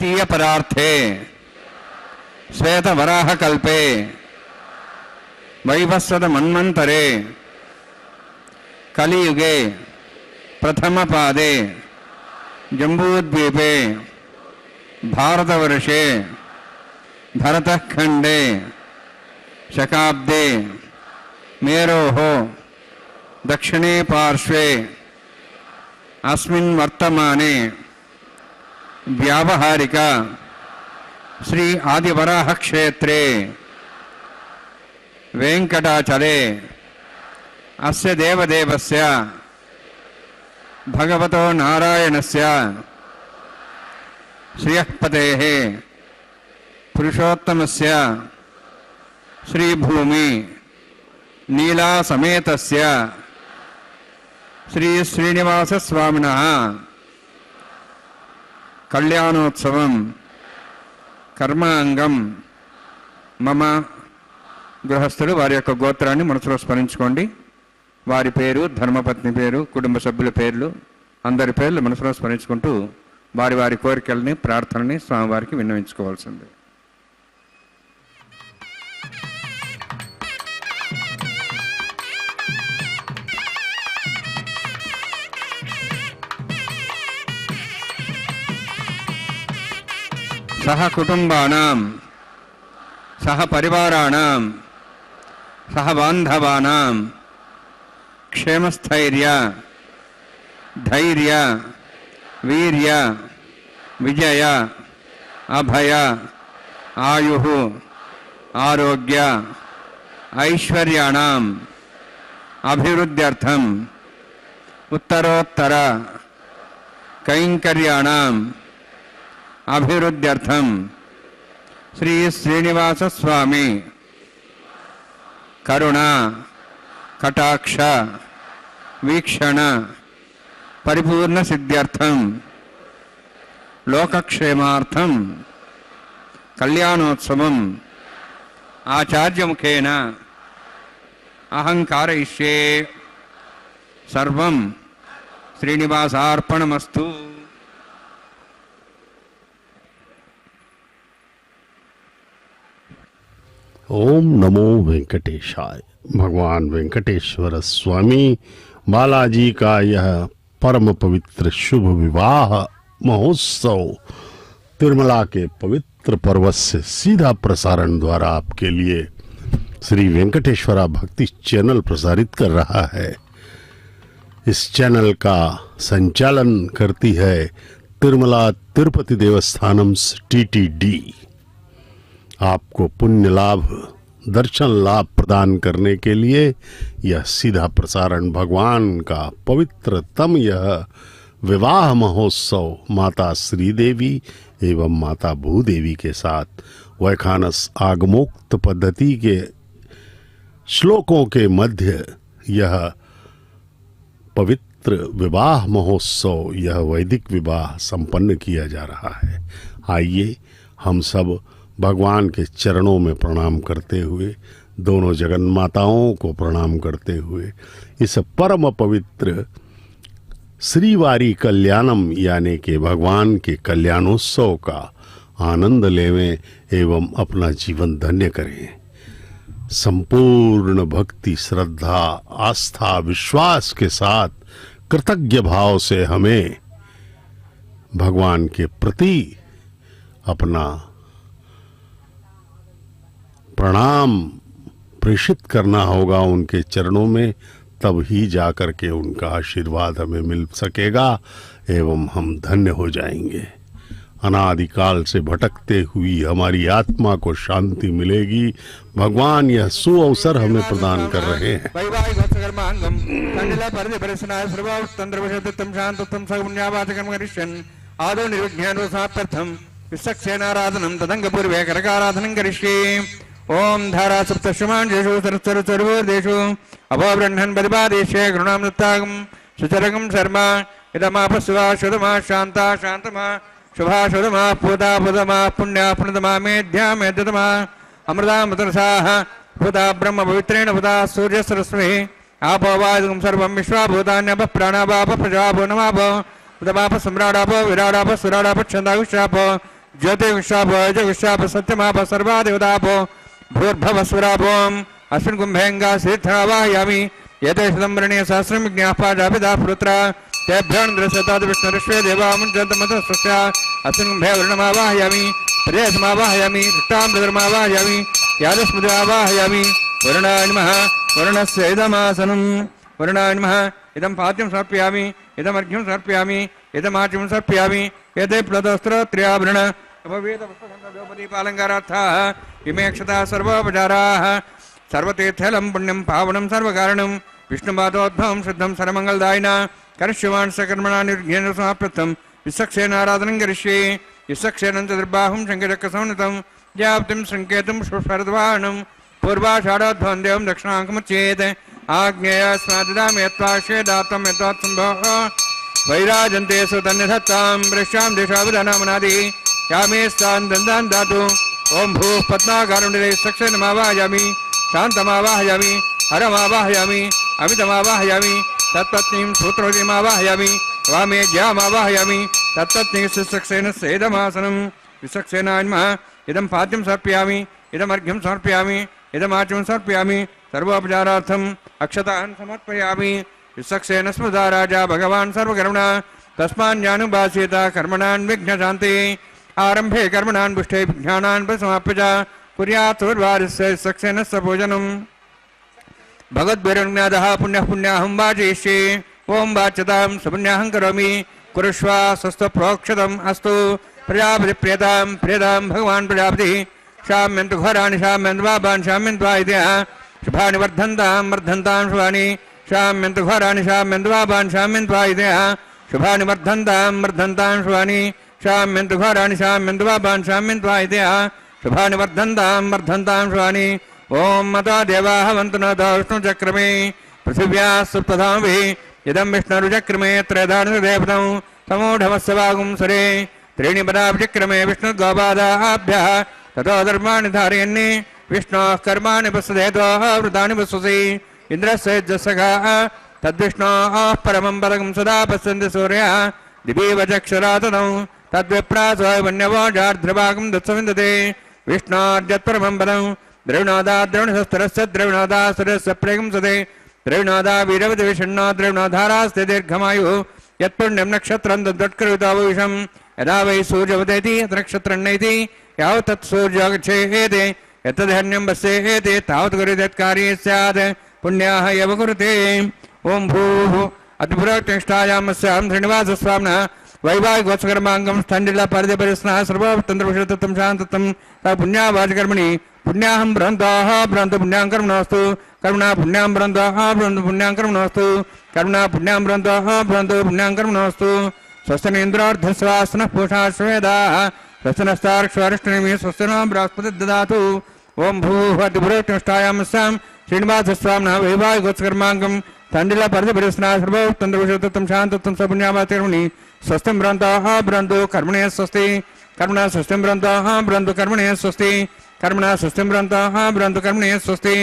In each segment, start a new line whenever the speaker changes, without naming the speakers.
द्वितीय परार्थे श्वेत वराह कल्पे वैवस्वत मन्वंतरे कलियुगे प्रथम पादे जम्बूद्वीपे भारतवर्षे भरतखंडे शकाब्दे मेरोः दक्षिणे पार्श्वे अस्मिन् वर्तमाने व्यावहारिक श्री आदिवराह क्षेत्रे वेंकटाचले अस्य देवदेवस्य भगवतो नारायणस्य श्रियःपतेः पुरुषोत्तमस्य श्रीभूमि नीला समेतस्य श्री श्रीनिवास स्वामिनः कल्याणोत्सवं कर्मांगं मम గృహస్థులు వారి యొక్క గోత్రాన్ని మనసులో స్మరించుకోండి. వారి పేరు, ధర్మపత్ని పేరు, కుటుంబ సభ్యుల పేర్లు, అందరి పేర్లు మనసులో స్మరించుకుంటూ వారి వారి కోరికల్ని, ప్రార్థనని స్వామివారికి విన్నవించుకోవాల్సింది. సహ కుటుంబానాం సహ పరివారాణాం सह बांधवानां क्षेमस्थैर्य धैर्य वीर्य विजय अभय आयुः आरोग्य ऐश्वर्याणाम् अभिवृद्ध्यर्थम् उत्तरोत्तर कैंकर्याणाम् अभिवृद्ध्यर्थम् श्री श्रीनिवास स्वामी करुणा कटाक्ष वीक्षण परिपूर्ण सिद्ध्यर्थम लोकक्षेमार्थम कल्याणोत्सवम आचार्य मुखेन अहंकारयिष्ये सर्वं श्रीनिवासार्पणमस्तु.
ओम नमो वेंकटेशाय. भगवान वेंकटेश्वर स्वामी बालाजी का यह परम पवित्र शुभ विवाह महोत्सव तिरुमला के पवित्र पर्वत से सीधा प्रसारण द्वारा आपके लिए श्री वेंकटेश्वरा भक्ति चैनल प्रसारित कर रहा है. इस चैनल का संचालन करती है तिरुमला तिरुपति देवस्थानम TTD. आपको पुण्य लाभ, दर्शन लाभ प्रदान करने के लिए यह सीधा प्रसारण भगवान का पवित्रतम यह विवाह महोत्सव माता श्रीदेवी एवं माता भूदेवी के साथ वैखानस आगमोक्त पद्धति के श्लोकों के मध्य यह पवित्र विवाह महोत्सव, यह वैदिक विवाह संपन्न किया जा रहा है. आइए हम सब भगवान के चरणों में प्रणाम करते हुए, दोनों जगन्माताओं को प्रणाम करते हुए इस परम पवित्र श्रीवारी कल्याणम यानी कि भगवान के कल्याणोत्सव का आनंद लेवें एवं अपना जीवन धन्य करें. संपूर्ण भक्ति, श्रद्धा, आस्था, विश्वास के साथ कृतज्ञ भाव से हमें भगवान के प्रति अपना प्रणाम प्रेषित करना होगा उनके चरणों में, तब ही जाकर के उनका आशीर्वाद हमें मिल सकेगा एवं हम धन्य हो जाएंगे. अनादिकाल से भटकते हुई हमारी आत्मा को शांति मिलेगी. भगवान यह सुअवसर हमें प्रदान कर रहे हैं.
ओम धारा सप्तशुमांशेषु सरस्वरसर्वोर्देषु अभोब्रह्मन् बदिपादेशे गृणामृतागं सुचरगं शर्मा इदमापस्वा शुद्धमा शान्ता शान्तमा शुभा शुद्धमा पूता पूतमा पुण्या पुण्यतमा मेध्या मेध्यतमा अमृता मृतरसाः पूता ब्रह्म पवित्रेण पूता सूर्यसरस्वती आपो वायुगं सर्वं विश्वाभूतान्यप प्राणापाप प्रजापो नमापो उदपाप सम्राडापो विराडाप सुराडाप छन्दागुष्यापो ज्योतिषापो जगुषाप सत्यमाप सर्वा देवतापो भूर्भवस्वरापोम अस्मिन् कुम्भेङ्गा श्रीर्थावाहयामि एते शतम्बरणे सहस्रं विज्ञापाजापिता पुत्र तेभ्योन्द्रसताद विष्णुरश्वे देवामुञ्चन्तमतस्वस्या अस्मिन् कुम्भे वर्णमावाहयामि प्रदेशमावाहयामि कृष्टामृतमावाहयामि यादस्मृतिमावाहयामि वरुणाय नमः वरुणस्य इदमासनम् वरुणाय नमः इदं पाद्यं समर्पयामि इदमर्घ्यं समर्पयामि इदमाच्यं समर्पयामि एते प्लतस्त्रोत्र्याभरण उपवेदपुष्पगन्धोपदीपालङ्कारार्थाः इमे क्षता सर्वोपचाराः सर्वतीर्थलं पुण्यं पावनं सर्वकारणं विष्णुपादोद्भवं शुद्धं सर्वमङ्गलदायिना करिष्यमान् सकर्मणा निर्घ्येन समाप्तं विसक्षेनाराधनं करिष्ये विसक्षेनं चतुर्बाहुं शङ्खचक्रसंनितं व्याप्तिं सङ्केतं पुष्परद्वाहनं पूर्वाषाढोद्भवं देवं दक्षिणाङ्कमुच्येत् आज्ञेयस्मादिदामि यत्त्वाश्वेदात्तं यत्त्वात्सम्भोः वैराजन्ते सुतन्यधत्तां वृष्यां देशाभिधानामनादि यामे स्थान् दन्तान् दातु ॐ भूः पद्माकारुण्डे सक्षेनमावाहयामि शान्तमावाहयामि हरमावाहयामि अमितमावाहयामि तत्पत्नीं सूत्रवतीमावाहयामि वामे ज्यामावाहयामि तत्पत्नीं सुसक्षेन सेदमासनं विसक्षेनाय नमः इदं पाद्यं समर्पयामि इदमर्घ्यं समर्पयामि इदमाच्यं समर्पयामि सर्वोपचारार्थम् अक्षतान् समर्पयामि विसक्षेन स्मृता राजा भगवान् सर्वकर्मणा तस्मान्यानुभासेत कर्मणान् विघ्नशान्ते आरम्भे कर्मणान् पुष्टे विज्ञानान् समाप्य च कुर्यात् सर्वारस्य विसक्षेनस्य पूजनम् भगवद्भिरनुज्ञातः पुण्यः पुण्याहं वाचयिष्ये ओं वाच्यतां सपुण्याहं करोमि कुरुष्वा स्वस्तु प्रोक्षतम् अस्तु प्रजापतिप्रियतां प्रियतां भगवान् प्रजापतिः शाम्यन्तु घोराणि शाम्यन्तु पापान् शाम्यन्त्वा इत्यः शुभानि वर्धन्तां शुभानि शाम्यन्तु घोराणि शाम्यन्तु पापान् शाम्यन्त्वा इत्यः शुभानि वर्धन्तां शुभानि शाम्यन्तु घोराणि शाम्यन्तु पापान् शाम्यन्त्वा इत्यः शुभानि वर्धन्तां शुभानि ओं मता देवाः वन्तु न विष्णुचक्रमे पृथिव्याः सुप्रधामभिः इदं विष्णुरुचक्रमे त्रयधानुदेवतं समूढमस्य वागुंसरे त्रीणि पदाभिचक्रमे विष्णुगोपादाभ्यः ततो धर्माणि धारयन्नि विष्णोः कर्माणि पश्येतोः वृतानि पश्यसि इन्द्रस्य यज्ञसखाः तद्विष्णोः परमं पदकं सदा पश्यन्ति सूर्यः दिवीवचक्षुरातनौ तद्विप्रासो वन्यवोजार्ध्रभागं दत्सविन्दते विष्णोर्यत्परमं पदं द्रविणोदाद्रविणशस्त्रस्य द्रविणोदासुरस्य प्रेगंसते द्रविणोदा वीरवतिविषण्णो द्रविणोधारास्ते दीर्घमायुः यत्पुण्यं नक्षत्रं तद्वट्करुतावविषं यदा वै सूर्यवदेति यत् नक्षत्रन्नैति यावत् तत् सूर्योगच्छेते यत्तद्धन्यं पश्येते तावत् कुरुतेत्कार्ये स्यात् पुण्याः एव कुरुते ओं भूः अतिपुरोक्तिष्ठायामस्यां श्रीनिवासस्वामिनः वैवाहिकोत्सकर्माङ्गं स्थण्डिलपरिधिपरिस्नः सर्वतन्त्रविषयतत्वं शान्तत्वं स पुण्यावाचकर्मणि पुण्याहं बृहन्तोः बृहन्तु पुण्यां कर्मणोऽस्तु कर्मणा पुण्यां बृहन्तोः बृहन्तु पुण्यां कर्मणोऽस्तु कर्मणा पुण्यां बृहन्तोः बृहन्तु पुण्यां कर्मणोऽस्तु स्वस्तिनेन्द्रार्धस्वासनः पूषा श्वेदाः स्वस्तिनस्तार्क्ष्वारिष्टनेमिः स्वस्तिनो बृहस्पतिः ददातु ओं भूः अतिपुरोक्तिष्ठायामस्यां श्रीनिवासस्वामिनः वैवाहिकोत्सकर्माङ्गं स्थण्डिलपरिधिपरिस्नः सर्वतन्त्रविषयतत्वं शान्तत्वं स पुण्यावाचकर्मणि स्वस्तिं बृहन्तोः बृहन्तु कर्मणे स्वस्ति कर्मणा स्वस्तिं बृहन्तोः बृहन्तु कर्मणे स्वस्ति कर्मणा स्वस्तिं बृहन्तोः बृहन्तु कर्मणे स्वस्ति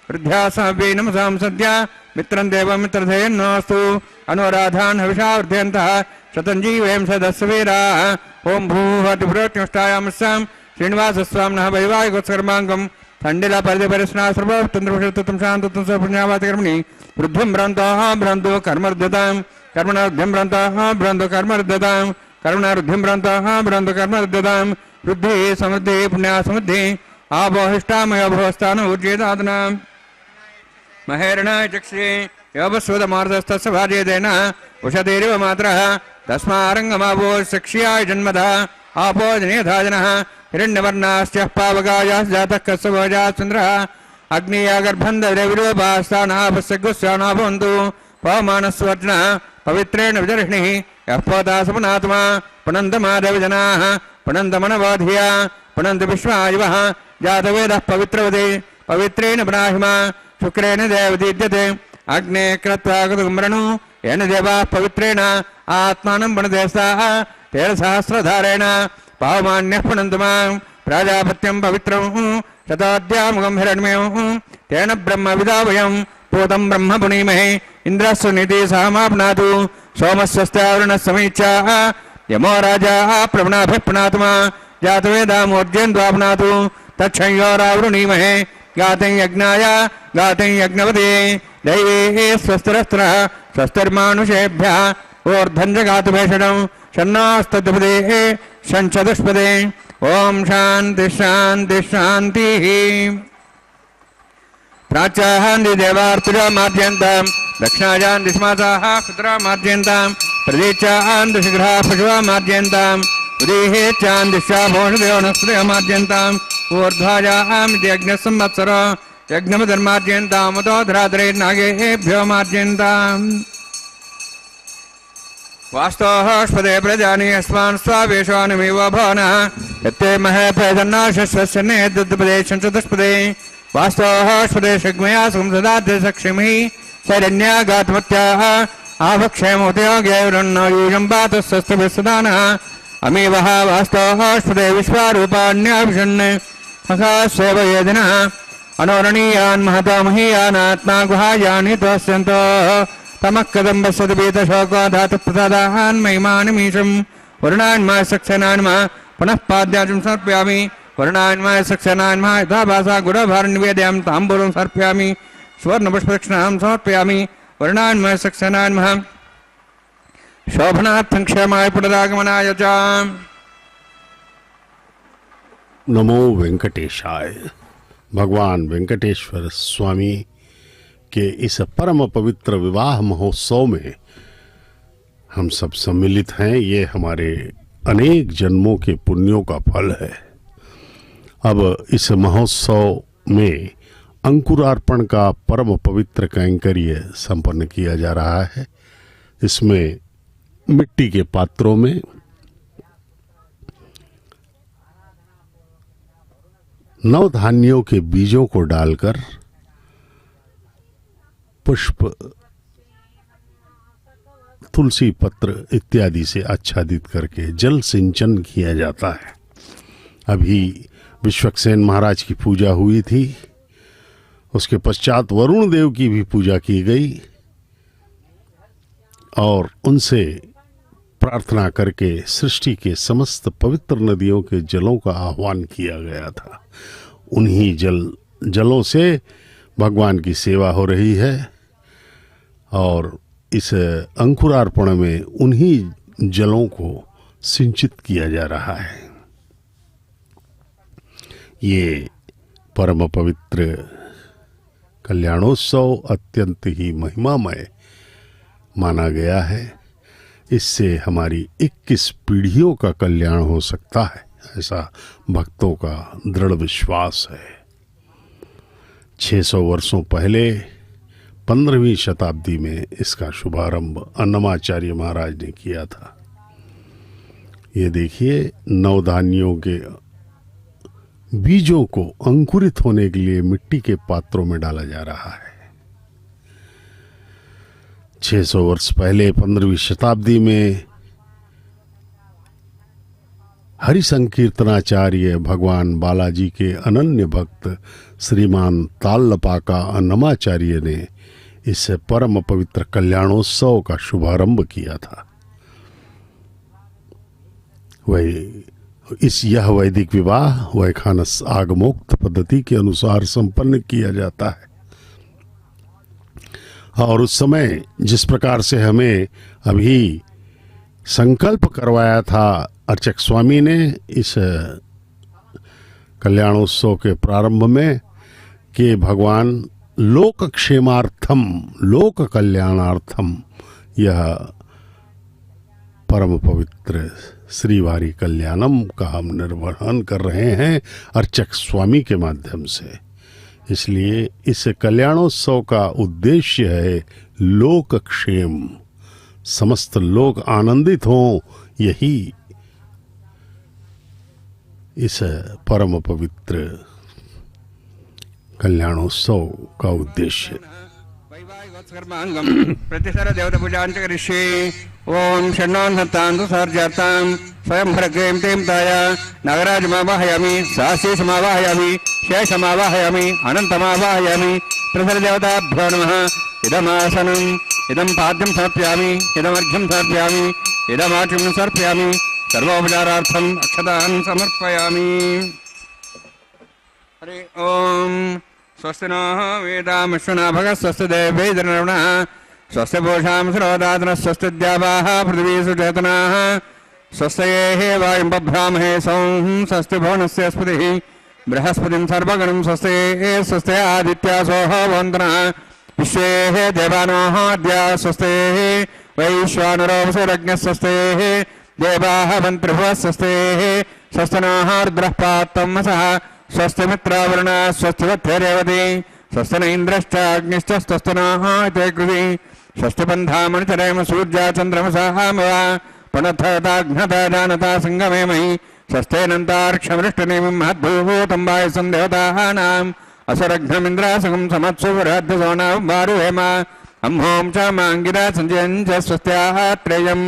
वृद्ध्यासमभ्ये नमसां सद्या मित्रं देवमित्रधेयन्नोऽस्तु अनुराधान् हविषा वर्धयन्तः शतञ्जीवयं सदस्वीराः ओं भूः अतिपुरोक्तिष्ठायामस्यां श्रीनिवासस्वामिनः वैवाहिकोत्सकर्माङ्गं स्थण्डिलपरिधिपरिस्नः सर्वतन्त्रविषयतत्वं शान्तत्वं स पुण्यावाचकर्मणि वृद्धिं बृहन्तोः बृहन्तु कर्मर्धतां कर्मणार्ध्यं बृहन्तोः बृहन्तु कर्मर्धतां कर्मणार्ध्यं बृहन्तोः बृहन्तु कर्मर्धतां वृद्धिः समृद्धिः पुण्या समृद्धिः आपोहिष्टामयोभवस्थान ऊर्जेदादना महेरणाय चक्षे योपस्वदमार्धस्तस्य भार्येतेन उषतीरिव मात्रः तस्मारङ्गमावो शिक्ष्याय जन्मदा आपो जनेधाजनः हिरण्यवर्णास्यः पावकायाः जातः कस्यभोजाश्चन्द्रः अग्नियागर्भन्धविरूपास्थानापस्यगुस्याना भवन्तु पवमानस्वर्जनः पवित्रेण विजर्हिणिः यः पोता सपनात्मा पुनन्दमादविजनाः पुनन्दमनवधिया पुनन्द विश्वायुवः जातवेदः पवित्रवते पवित्रेण ब्राह्मा शुक्रेण देवदीद्यते अग्ने कृत्वा कुतुम्रणु येन देवाः पवित्रेण आत्मानं पुनदेस्ताः तेन सहस्रधारेण पावमान्यः पुनन्तु मां प्राजापत्यं पवित्रं शताद्यामुखं हिरण्मयं तेन ब्रह्म विदावयं पूतं ब्रह्म पुनीमहे इन्द्रस्य नीति सहमाप्नातु सोमस्वस्त्यावरुणः समीक्षा यमो राजा प्रवणाभिः पुनात्मा जातवेदामूर्जयन्द्वाप्नातु तच्छंयोरावृणीमहे गातं यज्ञाय गातं यज्ञपते दैवे स्वस्तिरस्त्रः स्वस्तिर्मानुषेभ्यः ऊर्ध्वञ्जगातुभेषणं शन्नास्तद्पदे शञ्चतुष्पदे ओम शांति शांति शांतिः प्राच्याहान्ति देवार्तिरामाद्यन्तां दक्षिणायान्ति स्माताः पुत्रामाद्यन्तां प्रदेचान्ति शीघ्राः पशुवामाद्यन्तां उदेहे चान्दिशाभोषदेवनस्त्रयमाद्यन्ताम् ऊर्ध्वायामिति यज्ञसंवत्सर यज्ञमधर्माद्यन्ताम् उतो धराधरेर्नागेभ्यो माद्यन्ताम् वास्तवस्पदे प्रजानि अस्मान् स्वावेशानुमेव भवनः यत्ते महे प्रजन्नाशस्वस्य नेतृत्वपदे चतुष्पदे वास्तवस्पदे शग्मया संसदाद्य सक्षिमिः शरण्यागात्मत्याः आवक्षयमुदयोग्यैरन्नयूजं पातस्वस्तभिस्सदानः अमीवः वास्तवस्पदे विश्वारूपाण्याभिषण् मखास्वेवयेदिनः अनोरणीयान् महतो महीयानात्मा गुहायानि तोस्यन्तः तमः कदम्बस्वतपीतशोको धातुप्रसादान् महिमानमीशं वरुणान्माय सक्सेनान्मा पुनः पाद्याजं समर्पयामि वरुणान्माय सक्सेनान्मा यथा भासा गुडभारनिवेद्यां ताम्बूलं समर्पयामि सुवर्णपुष्पदक्षिणां समर्पयामि वरुणान्माय सक्सेनान्मा शोभनार्थं क्षेमाय पुनरागमनाय च।
नमो वेंकटेशाय। भगवान वेंकटेश्वर स्वामी के इस परम पवित्र विवाह महोत्सव में हम सब सम्मिलित हैं। ये हमारे अनेक जन्मों के पुण्यों का फल है। अब इस महोत्सव में अंकुरार्पण का परम पवित्र कैंकर्य संपन्न किया जा रहा है। इसमें मिट्टी के पात्रों में नवधान्यों के बीजों को डालकर पुष्प, तुलसी पत्र इत्यादि से आच्छादित करके जल सिंचन किया जाता है। अभी विश्वक्सेन महाराज की पूजा हुई थी, उसके पश्चात वरुण देव की भी पूजा की गई और उनसे प्रार्थना करके सृष्टि के समस्त पवित्र नदियों के जलों का आह्वान किया गया था। उन्हीं जलों से भगवान की सेवा हो रही है और इस अंकुरार्पण में उन्हीं जलों को सिंचित किया जा रहा है। ये परम पवित्र कल्याणोत्सव अत्यंत ही महिमामय माना गया है। इससे हमारी 21 पीढ़ियों का कल्याण हो सकता है, ऐसा भक्तों का दृढ़ विश्वास है। 600 वर्षों पहले 15वीं शताब्दी में इसका शुभारंभ अन्नमाचार्य महाराज ने किया था। ये देखिए, नवधान्यों के बीजों को अंकुरित होने के लिए मिट्टी के पात्रों में डाला जा रहा है। 600 वर्ष पहले 15वीं शताब्दी में हरि संकीर्तनाचार्य भगवान बालाजी के अनन्य भक्त श्रीमान तालपाका अन्नमाचार्य ने इस परम पवित्र कल्याणोत्सव का शुभारंभ किया था। यह वैदिक विवाह वैखानस आगमोक्त पद्धति के अनुसार संपन्न किया जाता है और उस समय जिस प्रकार से हमें अभी संकल्प करवाया था अर्चक स्वामी ने इस कल्याणोत्सव के प्रारंभ में कि भगवान लोक क्षेमार्थम लोक कल्याणार्थम यह परम पवित्र श्रीवारी कल्याणम का हम निर्वहन कर रहे हैं अर्चक स्वामी के माध्यम से। इसलिए इस कल्याणोत्सव का उद्देश्य है लोक क्षेम, समस्त लोग आनंदित हों, यही इस परम पवित्र कल्याणोत्सव का उद्देश्य।
प्रतिसर देवता पूजां च करिष्ये। ओम षण्णोन्हत्तान्तु सर्जातां स्वयं भरग्रेम तेमताय नागराजमावाहयामि साहस्रीसमावाहयामि शेषमावाहयामि अनन्तमावाहयामि। प्रतिसर देवताभ्यो नमः। इदमासनम् इदं पाद्यं समर्पयामि इदमर्घ्यं समर्पयामि इदमाचमनं समर्पयामि सर्वोपचारार्थम् अक्षतान् समर्पयामि। हरि ओम। स्वस्ति नः वेदामश्वनाभगः स्वस्ति देवैर्नरुणः स्वस्ति पूषां सरोदातनः स्वस्ति द्यावाः पृथिवीषु चेतनाः स्वस्त्येः वायुं बभ्रामहे सौं स्वस्ति भुवनस्य स्पतिः बृहस्पतिं सर्वगणं स्वस्ति स्वस्ति आदित्यासोः वन्दनः विश्वेः देवानोः अद्या स्वस्ति वैश्वानरो वसुरज्ञः स्वस्ति देवाः मन्त्रिभुवः स्वस्ति स्वस्ति नः रुद्रः पात्तं वसः स्वस्ति मित्रावरुणः स्वस्ति वत्थेरेवति स्वस्ति न इन्द्रश्चाग्निश्च स्वस्ति नः ते कृति स्वस्ति पन्थामणिचरेम सूर्या चन्द्रमसः पुनः जानता संगमे मयि स्वस्तेनन्तार्क्षमृष्टनेमिं महद्भूतं वायुसं देवतानाम् असुरघ्नमिन्द्रासगं समत्सुवराध्यसोनावारुहेम अम्हों च माङ्गिरा सञ्जयं च स्वस्त्याः त्रेयं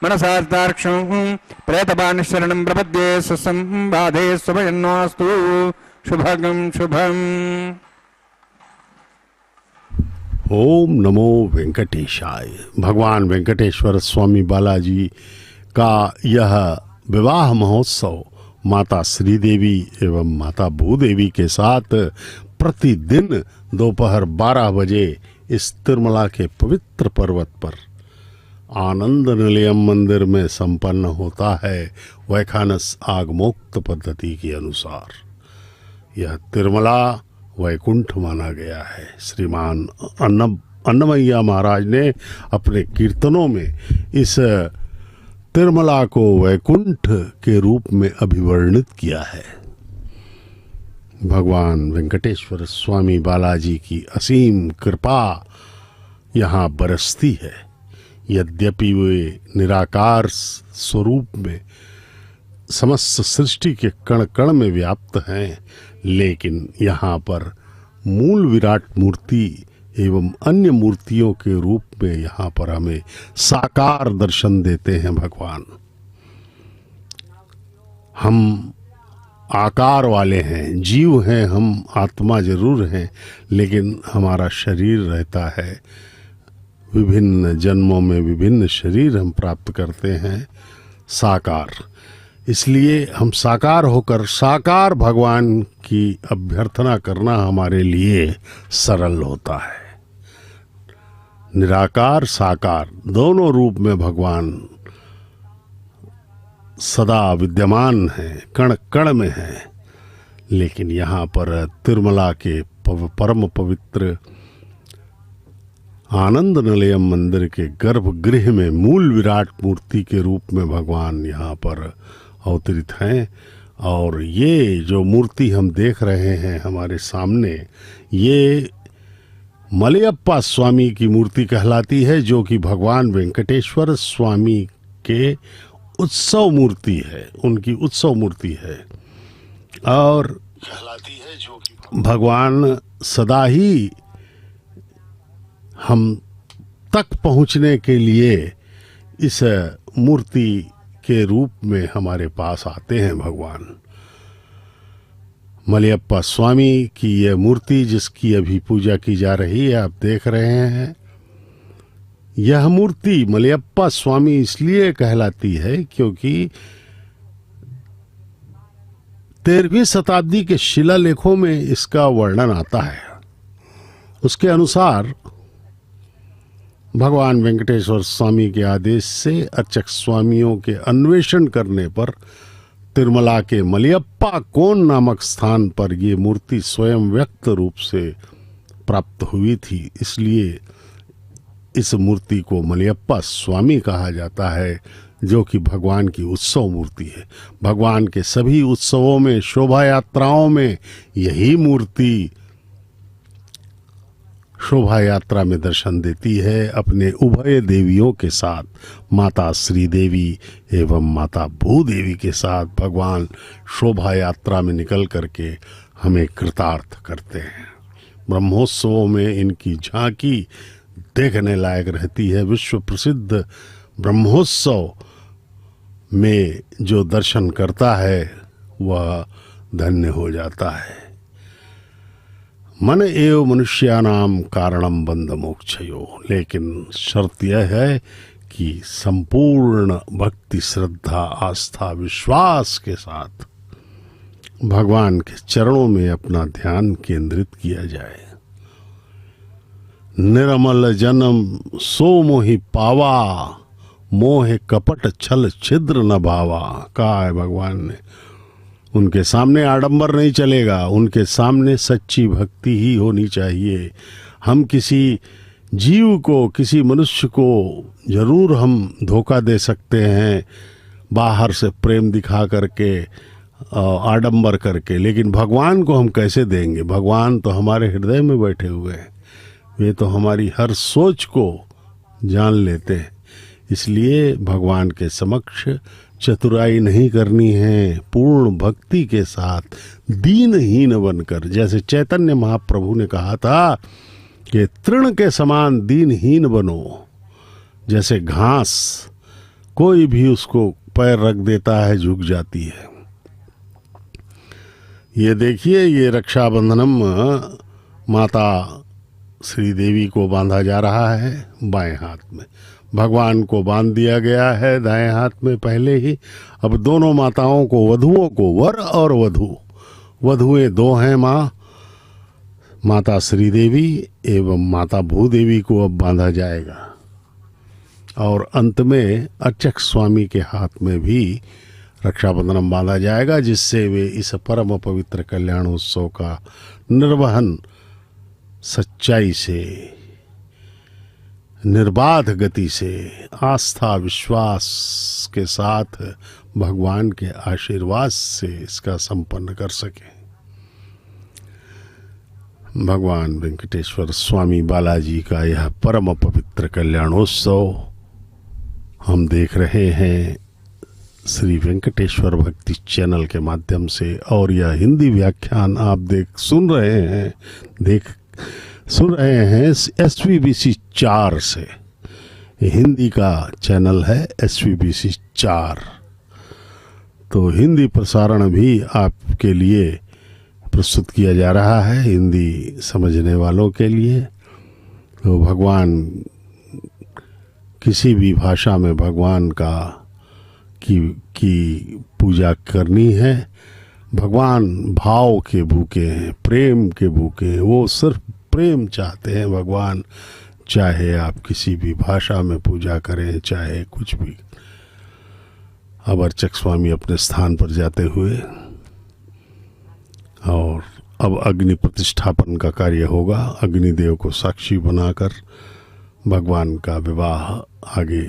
मनसार्तार्क्षं प्रेतपानिशरणं प्रपद्ये सुसंबाधे सुभयन्नोऽस्तु शुभगं शुभम्।
ओम नमो वेंकटेशाय। भगवान वेंकटेश्वर स्वामी बालाजी का यह विवाह महोत्सव माता श्रीदेवी एवं माता भूदेवी के साथ प्रतिदिन दोपहर 12 बजे इस तिरुमला के पवित्र पर्वत पर आनंद निलयम मंदिर में संपन्न होता है वैखानस आगमोक्त पद्धति के अनुसार। यह तिरुमला वैकुंठ माना गया है। श्रीमान अन्नमैया महाराज ने अपने कीर्तनों में इस तिरुमला को वैकुंठ के रूप में अभिवर्णित किया है। भगवान वेंकटेश्वर स्वामी बालाजी की असीम कृपा यहाँ बरसती है। यद्यपि वे निराकार स्वरूप में समस्त सृष्टि के कण कण में व्याप्त हैं, लेकिन यहाँ पर मूल विराट मूर्ति एवं अन्य मूर्तियों के रूप में यहाँ पर हमें साकार दर्शन देते हैं भगवान। हम आकार वाले हैं, जीव हैं, हम आत्मा जरूर हैं, लेकिन हमारा शरीर रहता है। विभिन्न जन्मों में विभिन्न शरीर हम प्राप्त करते हैं साकार। इसलिए हम साकार होकर साकार भगवान की अभ्यर्थना करना हमारे लिए सरल होता है। निराकार साकार दोनों रूप में भगवान सदा विद्यमान है, कण कण में है। लेकिन यहाँ पर तिरुमला के परम पवित्र आनंद निलयम मंदिर के गर्भगृह में मूल विराट मूर्ति के रूप में भगवान यहाँ पर अवतरित हैं। और ये जो मूर्ति हम देख रहे हैं हमारे सामने, ये मलयप्पा स्वामी की मूर्ति कहलाती है, जो कि भगवान वेंकटेश्वर स्वामी के उत्सव मूर्ति है, उनकी उत्सव मूर्ति है। और कहलाती है जो कि भगवान सदा ही हम तक पहुंचने के लिए इस मूर्ति के रूप में हमारे पास आते हैं। भगवान मलयप्पा स्वामी की यह मूर्ति जिसकी अभी पूजा की जा रही है, आप देख रहे हैं। यह मूर्ति मलयप्पा स्वामी इसलिए कहलाती है क्योंकि 13वीं शताब्दी के शिलालेखों में इसका वर्णन आता है। उसके अनुसार भगवान वेंकटेश्वर स्वामी के आदेश से अर्चक स्वामियों के अन्वेषण करने पर तिरुमला के मलयप्पा कोन नामक स्थान पर ये मूर्ति स्वयं व्यक्त रूप से प्राप्त हुई थी। इसलिए इस मूर्ति को मलयप्पा स्वामी कहा जाता है, जो कि भगवान की उत्सव मूर्ति है। भगवान के सभी उत्सवों में, शोभा यात्राओं में यही मूर्ति शोभा यात्रा में दर्शन देती है अपने उभय देवियों के साथ। माता श्रीदेवी एवं माता भूदेवी के साथ भगवान शोभा यात्रा में निकल करके हमें कृतार्थ करते हैं। ब्रह्मोत्सवों में इनकी झांकी देखने लायक रहती है। विश्व प्रसिद्ध ब्रह्मोत्सव में जो दर्शन करता है वह धन्य हो जाता है। मन एव मनुष्यानाम कारणम बंध मोक्षयो। लेकिन शर्त यह है कि संपूर्ण भक्ति, श्रद्धा, आस्था, विश्वास के साथ भगवान के चरणों में अपना ध्यान केंद्रित किया जाए। निर्मल जन्म सो मोहि पावा, मोह कपट छल छिद्र न भावा, कहा है भगवान ने। उनके सामने आडंबर नहीं चलेगा, उनके सामने सच्ची भक्ति ही होनी चाहिए। हम किसी जीव को, किसी मनुष्य को जरूर हम धोखा दे सकते हैं बाहर से प्रेम दिखा करके, आडंबर करके, लेकिन भगवान को हम कैसे देंगे? भगवान तो हमारे हृदय में बैठे हुए हैं, वे तो हमारी हर सोच को जान लेते हैं। इसलिए भगवान के समक्ष चतुराई नहीं करनी है, पूर्ण भक्ति के साथ दीनहीन बनकर, जैसे चैतन्य महाप्रभु ने कहा था कि तृण के समान दीनहीन बनो। जैसे घास कोई भी उसको पैर रख देता है, झुक जाती है। ये देखिए, ये रक्षाबंधनम माता श्री देवी को बांधा जा रहा है बाएं हाथ में, भगवान को बांध दिया गया है दाएं हाथ में पहले ही। अब दोनों माताओं को, वधुओं को, वर और वधु, वधुएं दो हैं माँ, माता श्री देवी एवं माता भूदेवी को अब बांधा जाएगा। और अंत में अर्चक स्वामी के हाथ में भी रक्षाबंधन बांधा जाएगा, जिससे वे इस परम पवित्र कल्याणोत्सव का निर्वहन सच्चाई से, निर्बाध गति से, आस्था विश्वास के साथ भगवान के आशीर्वाद से इसका संपन्न कर सके। भगवान वेंकटेश्वर स्वामी बालाजी का यह परम पवित्र कल्याणोत्सव हम देख रहे हैं श्री वेंकटेश्वर भक्ति चैनल के माध्यम से, और यह हिंदी व्याख्यान आप सुन रहे हैं SVBC 4 से। हिंदी का चैनल है SVBC 4, तो हिंदी प्रसारण भी आपके लिए प्रस्तुत किया जा रहा है, हिंदी समझने वालों के लिए। तो भगवान, किसी भी भाषा में भगवान की पूजा करनी है। भगवान भाव के भूखे हैं, प्रेम के भूखे हैं, वो सिर्फ प्रेम चाहते हैं भगवान, चाहे आप किसी भी भाषा में पूजा करें, चाहे कुछ भी। अब अर्चक स्वामी अपने स्थान पर जाते हुए, और अब अग्नि प्रतिष्ठापन का कार्य होगा। अग्निदेव को साक्षी बनाकर भगवान का विवाह आगे